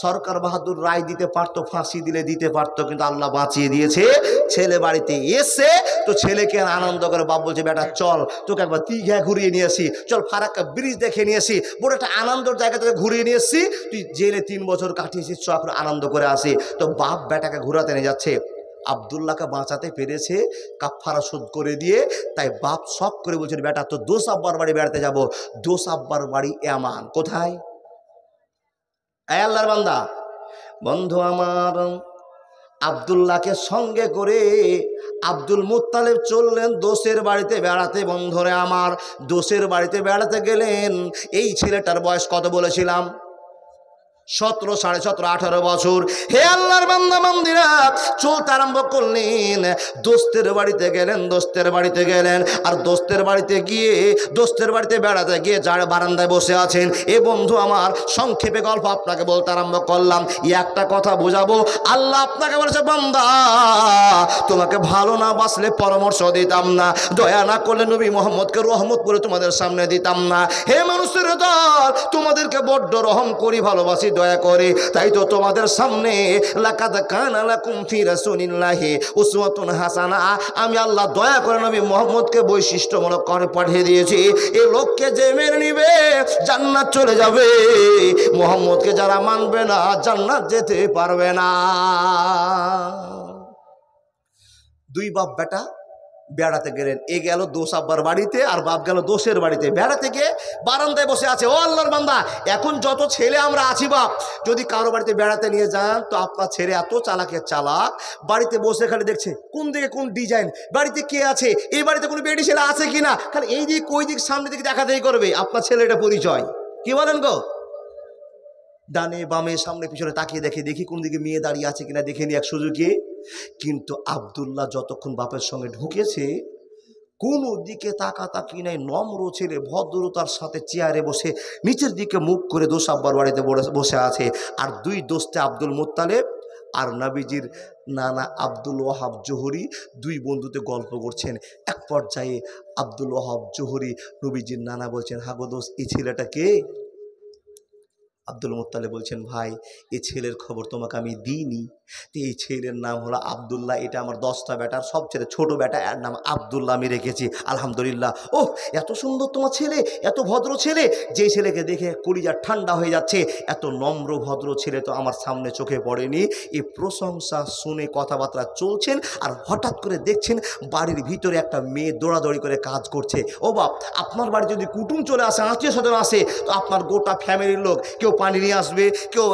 সরকার বাহাদুর রায় দিতে পারতো, ফাঁসি দিলে দিতে পারতো, কিন্তু আল্লাহ বাঁচিয়ে দিয়েছে। ছেলে বাড়িতে এসে তো ছেলেকে আনন্দ করে বাপ বলছে, বেটা চল তোকে একবার দীঘা ঘুরিয়ে নিয়ে আসি, চল ফারাক্কা ব্রিজ দেখে নিয়ে আসি, বড় একটা আনন্দের জায়গা থেকে ঘুরিয়ে নিয়ে এসছি, তুই জেলে 3 বছর কাটিয়েছিস, চল এখন আনন্দ করে আসি। তো বাপ বেটাকে ঘোরাতে নিয়ে যাচ্ছে। আব্দুল্লাহকে বাঁচাতে পেরেছে, কাফারা শোধ করে দিয়ে। তাই বাপ শখ করে বলছেন, বেটা তো দোষ আব্বার বাড়ি বেড়াতে যাব। দোষ আব্বার বাড়ি এমান কোথায়? আল্লাহর বান্দা, বন্ধু আমার, আব্দুল্লাহকে সঙ্গে করে আব্দুল মুত্তালিব চললেন দোষের বাড়িতে বেড়াতে। বন্ধুরে আমার, দোষের বাড়িতে বেড়াতে গেলেন। এই ছেলেটার বয়স কত বলেছিলাম? 17, 17.5, 18 বছর। হে আল্লাহর বান্দা বান্দিরা, চলতে আরম্ভ করলেন। দোস্তের বাড়িতে গেলেন, দোস্তের বাড়িতে গেলেন। আর দোস্তের বাড়িতে গিয়ে, দোস্তের বাড়িতে বেড়াতে গিয়ে যার বারান্দায় বসে আছেন, এ বন্ধু আমার, সংক্ষেপে গল্প আপনাকে বলতে আরম্ভ করলাম। একটা কথা বোঝাবো, আল্লাহ আপনাকে বলেছে, বান্দা তোমাকে ভালো না বাসলে পরামর্শ দিতাম না, দয়া না করলে নবী মোহাম্মদকে রহমত করে তোমাদের সামনে দিতাম না। হে মানুষের দল, তোমাদেরকে বড্ড রহম করি, ভালোবাসি, দয়া করে। তাই তো তোমাদের সামনে লাকাদ কানা লাকুম ফি রাসূলিল্লাহি উসওয়াতুন হাসানা, আমি আল্লাহ দয়া করে নবী মুহাম্মদকে বৈশিষ্ট্যমূলক করে পাঠিয়ে দিয়েছি। এই লোককে যে মেনে নিবে জান্নাত চলে যাবে, মুহাম্মদকে যারা মানবে না জান্নাত যেতে পারবে না। দুই বাপ বেটা বেড়াতে গেলেন। এ গেল দোষ আব্বার বাড়িতে, আর বাপ গেল দোষের বাড়িতে। বেড়াতে গিয়ে বারান্দায় বসে আছে। ও আল্লাহর বান্দা, এখন যত ছেলে আমরা আছি বাপ, যদি কারো বাড়িতে বেড়াতে নিয়ে যান তো আপনার ছেলে এত চালাকের চালাক, বাড়িতে বসে খালি দেখছে কোন দিকে কোন ডিজাইন, বাড়িতে কে আছে, এই বাড়িতে কোনো বেটি ছেলে আছে কিনা, খালি এই দিক ওই দিক সামনে দিকে দেখাতেই করবে। আপনার ছেলেটা পরিচয় কি বলেন গো? ডানে বামে সামনে পিছনে তাকিয়ে দেখি কোন দিকে মেয়ে দাঁড়িয়ে আছে কিনা দেখে নি এক সুযোগে। কিন্তু আব্দুল্লাহ যতক্ষণ বাপের সঙ্গে ঢুকেছে কোনো দিকে তাকাতাকি নাই, নম্র ছেলে ভদ্রতার সাথে চেয়ারে বসে নিচের দিকে মুখ করে দোষ আব্বার বাড়িতে বসে আছে। আর দুই দোস্তে আব্দুল মুত্তালেব আর নবীজির নানা আব্দুল ওয়াহাব জোহরি দুই বন্ধুতে গল্প করছেন। এক পর্যায়ে আব্দুল ওয়াহাব জোহরি নবীজির নানা বলছেন, হাগো দোস্ত, এই ছেলেটা কে? আব্দুল মুত্তালিব বলছেন, ভাই এই ছেলের খবর তোমাকে আমি দিইনি। তো এই ছেলের নাম হলো আবদুল্লাহ, এটা আমার 10টা বেটার সবচেয়ে ছোট বেটা, এর নাম আবদুল্লাহ আমি রেখেছি। আলহামদুলিল্লাহ। ওহ, এত সুন্দর তোমার ছেলে, এত ভদ্র ছেলে, যে ছেলেকে দেখে কলিজা ঠান্ডা হয়ে যাচ্ছে, এত নম্র ভদ্র ছেলে তো আমার সামনে চোখে পড়েনি। এই প্রশংসা শুনে কথাবার্তা চলছেন, আর হঠাৎ করে দেখছেন বাড়ির ভিতরে একটা মেয়ে দৌড়াদৌড়ি করে কাজ করছে। ও বাপ, আপনার বাড়ি যদি কুটুম চলে আসে, আত্মীয় স্বজন আসে, তো আপনার গোটা ফ্যামিলির লোক কেউ পানি নিয়ে আসবে, কেউ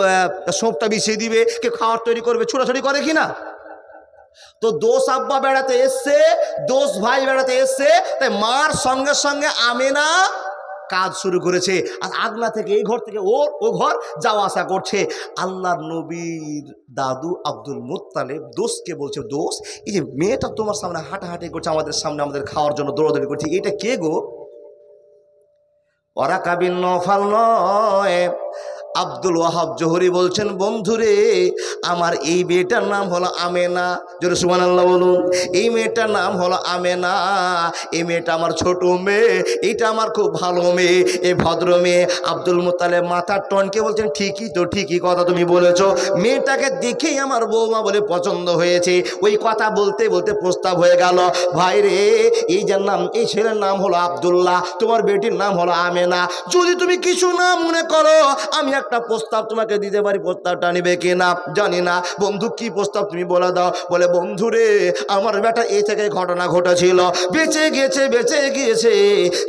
সোপটা বিছিয়ে দিবে, কেউ খাওয়ার তৈরি করবে, ছোটাছুটি করে কিনা? তো দোষ আব্বা বেড়াতে এসছে, দোষ ভাই বেড়াতে এসছে, তাই মার সঙ্গে সঙ্গে আমেনা কাজ শুরু করেছে। আর আগলা থেকে এই ঘর থেকে ও ঘর যাওয়া আসা করছে। আল্লাহর নবীর দাদু আব্দুল মুত্তালিব দোষকে বলছে, দোষ, এই যে মেয়েটা তোমার সামনে হাঁটাহাঁটি করছে, আমাদের সামনে আমাদের খাওয়ার জন্য দৌড়াদৌড়ি করছে, এটা কে গো? ওরা কাবিন নফাল নয়। আব্দুল ওয়াহাব জোহরি বলছেন, বন্ধুরে আমার এই মেয়েটার নাম হলো আমেনা। জোরে সুবহানাল্লাহ বলুন। এই মেয়েটার নাম হলো আমেনা। এই মেয়েটা আমার ছোট মেয়ে, এইটা আমার খুব ভালো মেয়ে, এই ভদ্র মেয়ে। আব্দুল মুত্তালিব মাথার টনকে বলছেন, ঠিকই তো, ঠিকই কথা তুমি বলেছ, মেয়েটাকে দেখেই আমার বৌমা বলে পছন্দ হয়েছে। ওই কথা বলতে বলতে প্রস্তাব হয়ে গেল, ভাই রে, এই যার নাম, এই ছেলের নাম হলো আব্দুল্লাহ, তোমার বেটির নাম হলো আমেনা। যদি তুমি কিছু না মনে করো, আমি একটা প্রস্তাব তোমাকে দিতে পারি, প্রস্তাবটা নিবে কিনা জানি না। বন্ধু, কি প্রস্তাব তুমি বলে দাও। বলে, বন্ধু রে, আমার বেটা এই থেকে ঘটনা ঘটেছিল, বেঁচে গিয়েছে,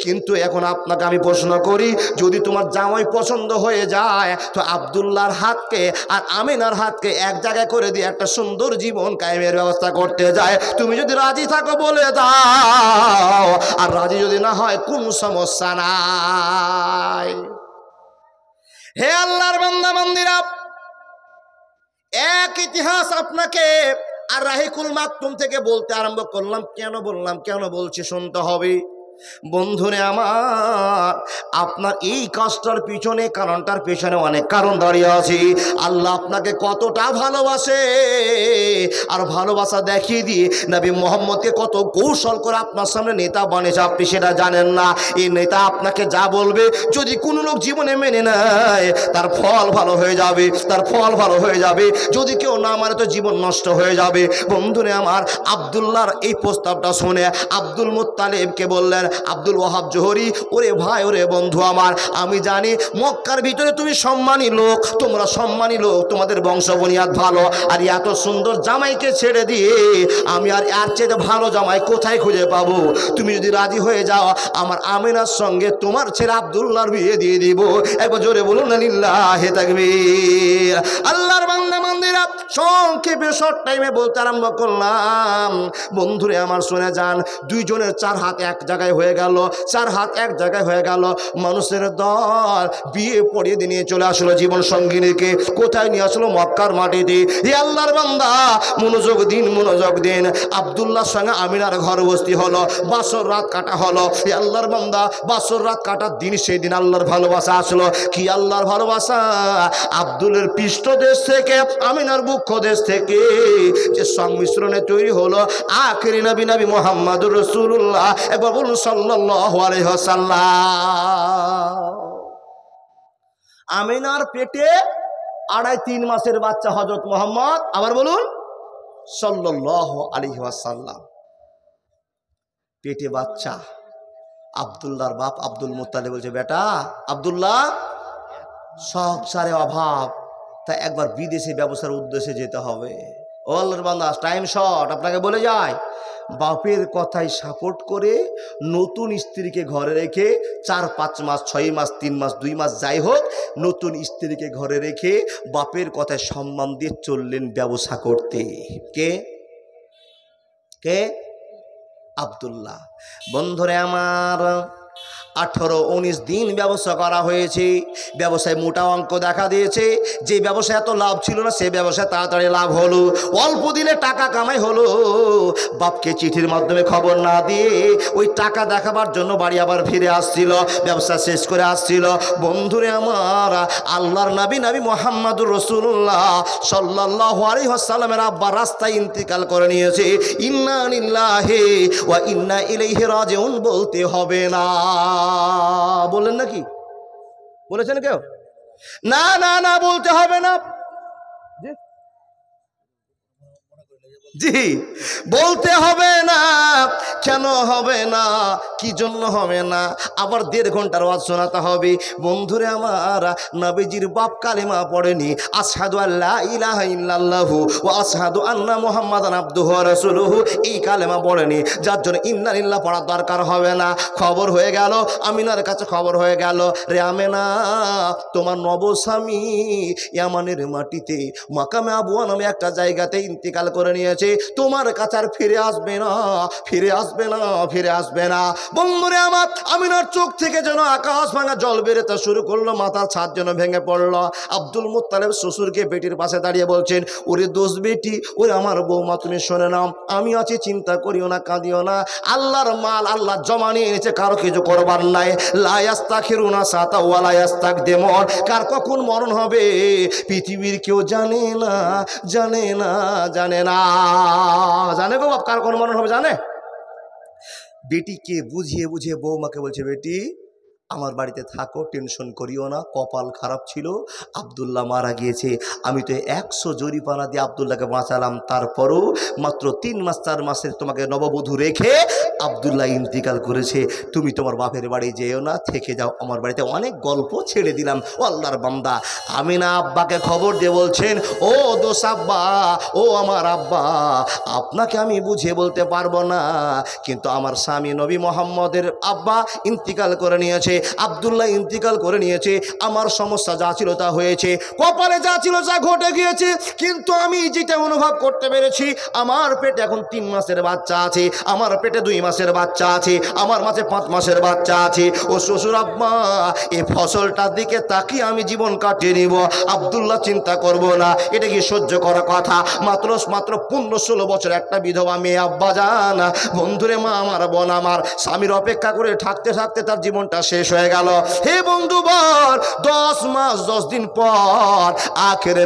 কিন্তু এখন আপনাকে আমি প্রশ্ন করি, যদি তোমার জামাই পছন্দ হয়ে যায় তো আব্দুল্লাহর হাতকে আর আমিনার হাতকে এক জায়গায় করে দিয়ে একটা সুন্দর জীবন কায়েমের ব্যবস্থা করতে যায়, তুমি যদি রাজি থাকো বলে দাও, আর রাজি যদি না হয় কোন সমস্যা নাই। হে আল্লাহর বান্দা বান্দিরা, এক ইতিহাস আপনাকে আর রাহিকুল মাকতুম থেকে বলতে আরম্ভ করলাম। কেন বলছি শুনতে হবে। বন্ধুরে আমার, আপনার এই কাজটার পিছনে, কারণটার পেছনে অনেক কারণ দাঁড়িয়ে আছে। আল্লাহ আপনাকে কতটা ভালোবাসে, আর ভালোবাসা দেখিয়ে দিয়ে নবী মুহাম্মদকে কত কৌশল করে আপনার সামনে নেতা বানিয়েছে, আপনি সেটা জানেন না। এই নেতা আপনাকে যা বলবে, যদি কোনো লোক জীবনে মেনে নেয় তার ফল ভালো হয়ে যাবে, যদি কেউ না মানে তো জীবন নষ্ট হয়ে যাবে। বন্ধুরে আমার, আব্দুল্লাহর এই প্রস্তাবটা শুনে আব্দুল মুত্তালিবকে বললেন, আব্দুল ওয়াহাব জোহরি, ওরে ভাই, ওরে বন্ধু আমার, আমি জানি মক্কার ভিতরে তুমি সম্মানী লোক, তোমরা সম্মানী লোক, তোমাদের বংশ বুনিয়াদ ভালো, আর এত সুন্দর জামাইকে ছেড়ে দিয়ে আমি আর এর চেয়ে ভালো জামাই কোথায় খুঁজে পাবো? তুমি যদি রাজি হয়ে যাও, আমার আমিনার সঙ্গে তোমার ছেলে আব্দুল্লাহর বিয়ে দিয়ে দিব। একবার জোরে বলুন না লিল্লাহি তাকবীর। আল্লাহর বান্দা বান্দিরা, সংক্ষেপে শর্ট টাইমে বলতে আরম্ভ করলাম। বন্ধুরে আমার শুনে যান, দুইজনের 4 হাত এক জায়গায় হয়ে গেল, 4 হাত এক জায়গায় হয়ে গেল। মানুষের দল বিয়ে পড়িয়ে নিয়ে চলে আসলো জীবন সঙ্গিনীকে। কোথায় নিয়ে আসলো? মক্কার মাটিতে। হে আল্লাহর বান্দা, মনোযোগ দিন। আব্দুল্লাহর সঙ্গে আমিনার ঘর বস্তি হলো, বাসর রাত কাটা হলো। হে আল্লাহর বান্দা, বাসর রাত কাটার দিন, সেই দিন আল্লাহর ভালোবাসা আসলো। কি আল্লাহর ভালোবাসা! আব্দুলের পৃষ্ঠ দেশ থেকে, আমিনার বক্ষ দেশ থেকে যে সংমিশ্রণে তৈরি হলো আখেরি নবী মুহাম্মদুর রাসূলুল্লাহ। একবার বলুন সাল্লাল্লাহু আলাইহি ওয়াসাল্লাম। আমিনার পেটে 2.5-3 মাসের বাচ্চা হযরত মুহাম্মদ, আবার বলুন সাল্লাল্লাহু আলাইহি ওয়াসাল্লাম, পেটে বাচ্চা। আব্দুল্লাহর বাপ আব্দুল মুত্তালিব বলছে, বেটা আব্দুল্লাহ, সংসারে অভাব, তা একবার বিদেশে ব্যবসার উদ্দেশ্যে যেতে হবে। ও আল্লাহর বান্দা, টাইম শর্ট, আপনাকে বলে যায়, বাপের কথায় সাপোর্ট করে নতুন স্ত্রীকে ঘরে রেখে 4-5 মাস, 6 মাস, 3 মাস, 2 মাস, যাই হোক, নতুন স্ত্রীকে ঘরে রেখে বাপের কথায় সম্মান দিয়ে চললেন ব্যবসা করতে। কে কে? আব্দুল্লাহ। বন্ধুরে আমার, 18-19 দিন ব্যবসা করা হয়েছে। ব্যবসায় মোটা অঙ্ক দেখা দিয়েছে। যে ব্যবসায় এত লাভ ছিল না, সে ব্যবসায় তাড়াতাড়ি লাভ হলো, অল্প দিনে টাকা কামাই হলো। বাপকে চিঠির মাধ্যমে খবর না দিয়ে ওই টাকা দেখাবার জন্য বাড়ি আবার ফিরে আসছিল, ব্যবসা শেষ করে আসছিল। বন্ধুরে আমার, আল্লাহর নবী মুহাম্মদুর রাসূলুল্লাহ সাল্লাল্লাহু আলাইহি ওয়াসাল্লামের আব্বা রাস্তায় ইন্তিকাল করে নিয়েছে। ইন্না লিল্লাহি ওয়া ইন্না ইলাইহি রাজিউন বলতে হবে না, বললেন নাকি? বলেছেন কেউ? না না না, বলতে হবে না। জি, বলতে হবে না। কেন হবে না? কি জন্য হবে না? আবার 1.5 ঘন্টার ওয়াজ শোনাতে হবে। বন্ধুরে আমার, নবীজির বাপ কালেমা পড়েনি, আশহাদু আল্লা ইলাহা ইল্লাল্লাহু ওয়া আশহাদু আন্না মুহাম্মাদান আবদুহু ওয়া রাসূলুহু, এই কালেমা পড়েনি, যার জন্য ইন্না লিল্লাহ পড়ার দরকার হবে না। খবর হয়ে গেল, আমিনার কাছে খবর হয়ে গেল, রে আমেনা, তোমার নবস্বামী ইয়ামানের মাটিতে মাকামে আবুয়া নামে একটা জায়গাতে ইন্তিকাল করে নিয়েছে, তোমার কাছে আর ফিরে আসবে না, ফিরে আসবে না, ফিরে আসবে না। বন্ধুরে আমার, আমিনার চোখ থেকে যেন আকাশ ভাঙা জল বেরোতে শুরু করলো, মাথার ছাদ যেন ভেঙে পড়লো। আব্দুল মুত্তালিব শ্বশুরকে বেটির পাশে দাঁড়িয়ে বলছেন, ওরে দোষ বেটি, ওরে আমার বৌমা, তুমি শুনে নাও, আমি আছি, চিন্তা করিও না, কাঁদিও না। আল্লাহর মাল আল্লাহ জমা নিয়ে এনেছে, কারো কিছু করবার নাই। লা ইয়াস্তাখিরুনা সাতা ওয়া লা ইয়াস্তাকদিমুন, কার কখন মরণ হবে পৃথিবীর কেউ জানে না, জানে না, জানে না। জানে গো বাপ, কার কোন মরণ হবে জানে? বেটিকে বুঝিয়ে বুঝিয়ে বৌমাকে বলছে, বেটি আমার বাড়িতে থাকো, টেনশন করিও না, কপাল খারাপ ছিল, আব্দুল্লাহ মারা গিয়েছে, আমি তো 100 জরিপানা দিয়ে আব্দুল্লাহকে বাঁচালাম, তারপরও মাত্র 3 মাস 4 মাসের তোমাকে নববধূ রেখে আব্দুল্লাহ ইন্তিকাল করেছে, তুমি তোমার বাপের বাড়ি যেও না, থেকে যাও, আমার বাড়িতে অনেক গল্প ছেড়ে দিলাম। ও আল্লাহর বান্দা, আমিনা আব্বাকে খবর দিয়ে বলছেন, ও দোষ আব্বা, ও আমার আব্বা, আপনাকে আমি বুঝিয়ে বলতে পারবো না, কিন্তু আমার স্বামী নবী মুহাম্মদের আব্বা ইন্তিকাল করে নিয়েছে, আব্দুল্লাহ ইন্তিকাল করে নিয়েছে, আমার সমস্যা যা ছিল তা হয়েছে, কপালে যা ছিল যা ঘটে গিয়েছে, কিন্তু আমি যেটা অনুভব করতে পেরেছি, আমার পেটে এখন 3 মাসের বাচ্চা আছে, আমার পেটে 2 মাসের বাচ্চা আছে, আমার মাঝে 5 মাসের বাচ্চা আছে। ও শ্বশুর আব্বা, এই ফসলটার দিকে তাকিয়ে আমি জীবন কাটিয়ে নিব, আব্দুল্লাহ চিন্তা করব না, এটা কি সহ্য করার কথা? মাত্র 15-16 বছর একটা বিধবা মেয়ে আব্বা জান। বন্ধুরে মা আমার, বোন আমার, স্বামীর অপেক্ষা করে থাকতে থাকতে তার জীবনটা শেষ হয়ে গেল। হে বন্ধু বল, 10 মাস 10 দিন পর আখেরে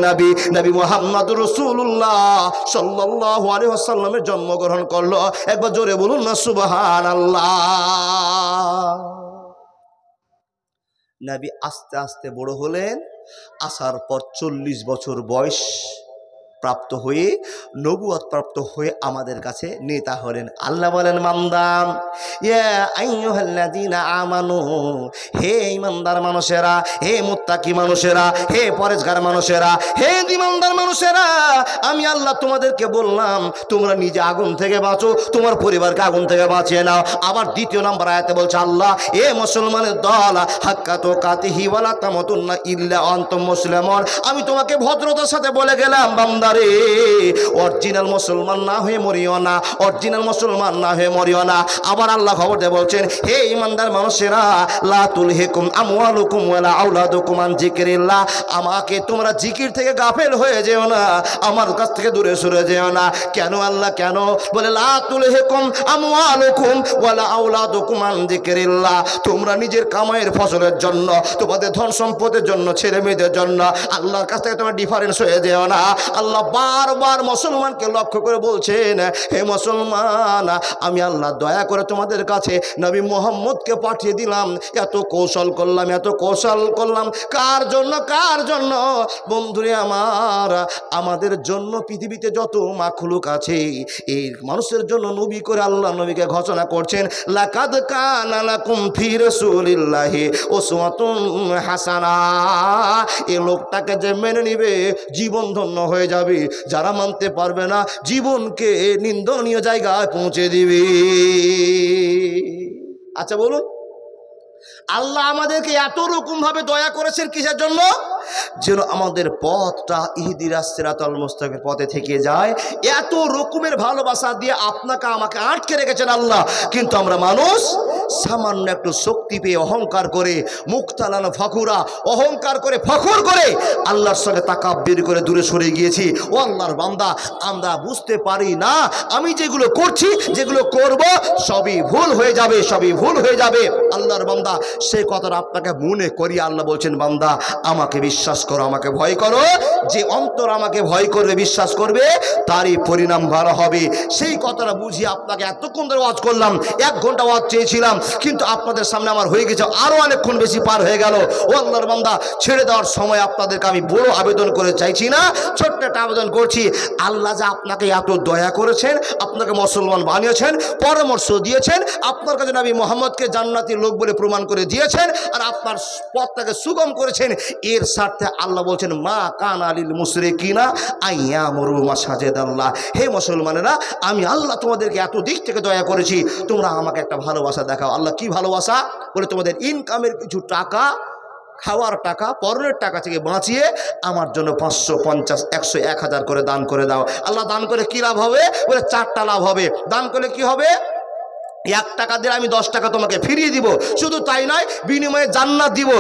নবী মুহাম্মদুর রাসূলুল্লাহ সাল্লাল্লাহু আলাইহি ওয়াসাল্লামের জন্মগ্রহণ করলো। একবার জোরে বলুন না সুবহানাল্লাহ। নবী আস্তে আস্তে বড় হলেন, আসার পর 40 বছর বয়স প্রাপ্ত হয়ে, নবুয়ত প্রাপ্ত হয়ে আমাদের কাছে নেতা হলেন। আল্লাহ বলেন, মান্দাম ইয়া আইয়ুহাল্লাযীনা আমানু, হে ঈমানদার মানুষেরা, হে মুত্তাকি মানুষেরা, হে পরেজগার মানুষেরা, হে ঈমানদার মানুষেরা, আমি আল্লাহ তোমাদেরকে বললাম, তোমরা নিজে আগুন থেকে বাঁচো, তোমার পরিবারকে আগুন থেকে বাঁচিয়ে নাও। আবার 2 নম্বর আয়াতে বলছে আল্লাহ, এ মুসলমানের দল, হাক্কা তুকাতিহি ওয়ালা তামুতুন্না ইল্লা আনতুম মুসলিমুন, আমি তোমাকে ভদ্রতার সাথে বলে গেলাম, বান্দা রে, অরিজিনাল মুসলমান না হয়ে মরিও না, অরিজিনাল মুসলমান না হয়ে মরিও না। আবার আল্লাহ খবর দিয়ে বলছেন, হে ঈমানদার মানুষেরা, লা তুলহিকুম আমওয়ালুকুম ওয়ালা আওলাদুকুম আন যিকরিল্লাহ, আমাকে তোমরা জিকির থেকে গাফেল হয়ে যেও না, আমার কাছ থেকে দূরে সরে যেও না। কেন আল্লাহ, কেন? বলে লা তুলহিকুম আমওয়ালুকুম ওয়ালা আওলাদুকুম আন যিকরিল্লাহ, তোমরা নিজের কামাইয়ের ফসলের জন্য, তোমাদের ধন সম্পদের জন্য, ছেলে মেয়েদের জন্য আল্লাহর কাছ থেকে তোমরা ডিফারেন্স হয়ে যেও না। আল্লাহ বারবার মুসলমানকে লক্ষ্য করে বলছেন, হে মুসলমান, আমি আল্লাহ দয়া করে তোমাদের কাছে নবী মুহাম্মদকে পাঠিয়ে দিলাম। এত কৌশল করলাম, এত কৌশল করলাম, কার জন্য? কার জন্য? বন্ধুরে আমার, আমাদের জন্য। পৃথিবীতে যত মাখলুক আছে এই মানুষের জন্য নবী করে আল্লাহ নবীকে ঘোষণা করছেন, লাকাদ কানা লাকুম ফি রাসূলিল্লাহি উসওয়াতুন হাসানা। এই লোকটাকে যে মেনে নিবে জীবন ধন্য হয়ে যাবে, যারা মানতে পারবে না জীবনকে নিন্দনীয় জায়গায় পৌঁছে দিবে। আচ্ছা বলুন, আল্লাহ আমাদেরকে এত রকম ভাবে দয়া করেছেন কিসের জন্য? যেন আমাদের পথটা ইহদিনাস সিরাতাল মুস্তাকিম পথে থেকে যায়। এত রকমের ভালোবাসা দিয়ে আপনাকে আমাকে আটকে রেখেছেন আল্লাহ। কিন্তু আমরা মানুষ সামান্য একটু শক্তি পেয়ে অহংকার করে, মুক্তালান ফাকুরা, অহংকার করে ফখর করে আল্লাহর সঙ্গে তাকাব্বুর করে দূরে সরে গিয়েছি। ও আল্লাহর বান্দা, আমরা বুঝতে পারি না আমি যেগুলো করছি, যেগুলো করব, সবই ভুল হয়ে যাবে, সবই ভুল হয়ে যাবে। আল্লাহর বান্দা, সেই কথাটা আপনাকে মনে করি আল্লাহ বলছেন, বান্দা আমাকে বিশ্বাস করো, আমাকে ভয় করো। যে অন্তর আমাকে ভয় করবে, বিশ্বাস করবে, তারই পরিণাম ভালো হবে। সেই কথাটা বুঝিয়ে আপনাকে এতক্ষণ ধরে ওয়াজ করলাম। 1 ঘন্টা ওয়াজ চেয়েছিলাম, কিন্তু আপনাদের সামনে আমার হয়ে গেছে আরো অনেকক্ষণ বেশি পার হয়ে গেল। ও আল্লাহর বান্দা, ছেড়ে দেওয়ার সময় আপনাদেরকে আমি বড় আবেদন করে চাইছি না, ছোট্ট একটা আবেদন করছি। আল্লাহ যে আপনাকে এত দয়া করেছেন, আপনাকে মুসলমান বানিয়েছেন, পরামর্শ দিয়েছেন, আপনার কাছে নবী মুহাম্মদকে জান্নাতি লোক বলে প্রমাণ করে দিয়েছেন, আর আপনার পথটাকে সুগম করেছেন, এর স্বার্থে আল্লাহ বলছেন, মা কানা লিল মুশরিকিনা আইয়ামুরু মাসাজিদাল্লাহ। হে মুসলমানেরা, আমি আল্লাহ তোমাদেরকে এত দিক থেকে দয়া করেছি, তোমরা আমাকে একটা ভালোবাসা দেখাও। আল্লাহ কি ভালোবাসা? বলে তোমাদের ইনকামের কিছু টাকা, খাওয়ার টাকা, পরনের টাকা থেকে বাঁচিয়ে আমার জন্য 500, 50, 100, 1000 করে দান করে দাও। আল্লাহ, দান করে কি লাভ হবে? বলে 4টা লাভ হবে। দান করলে কি হবে? 1 টাকা দিলে আমি 10 টাকা তোমাকে ফিরিয়ে দিব। শুধু তাই নয়, বিনিময়ে জান্নাত দিব।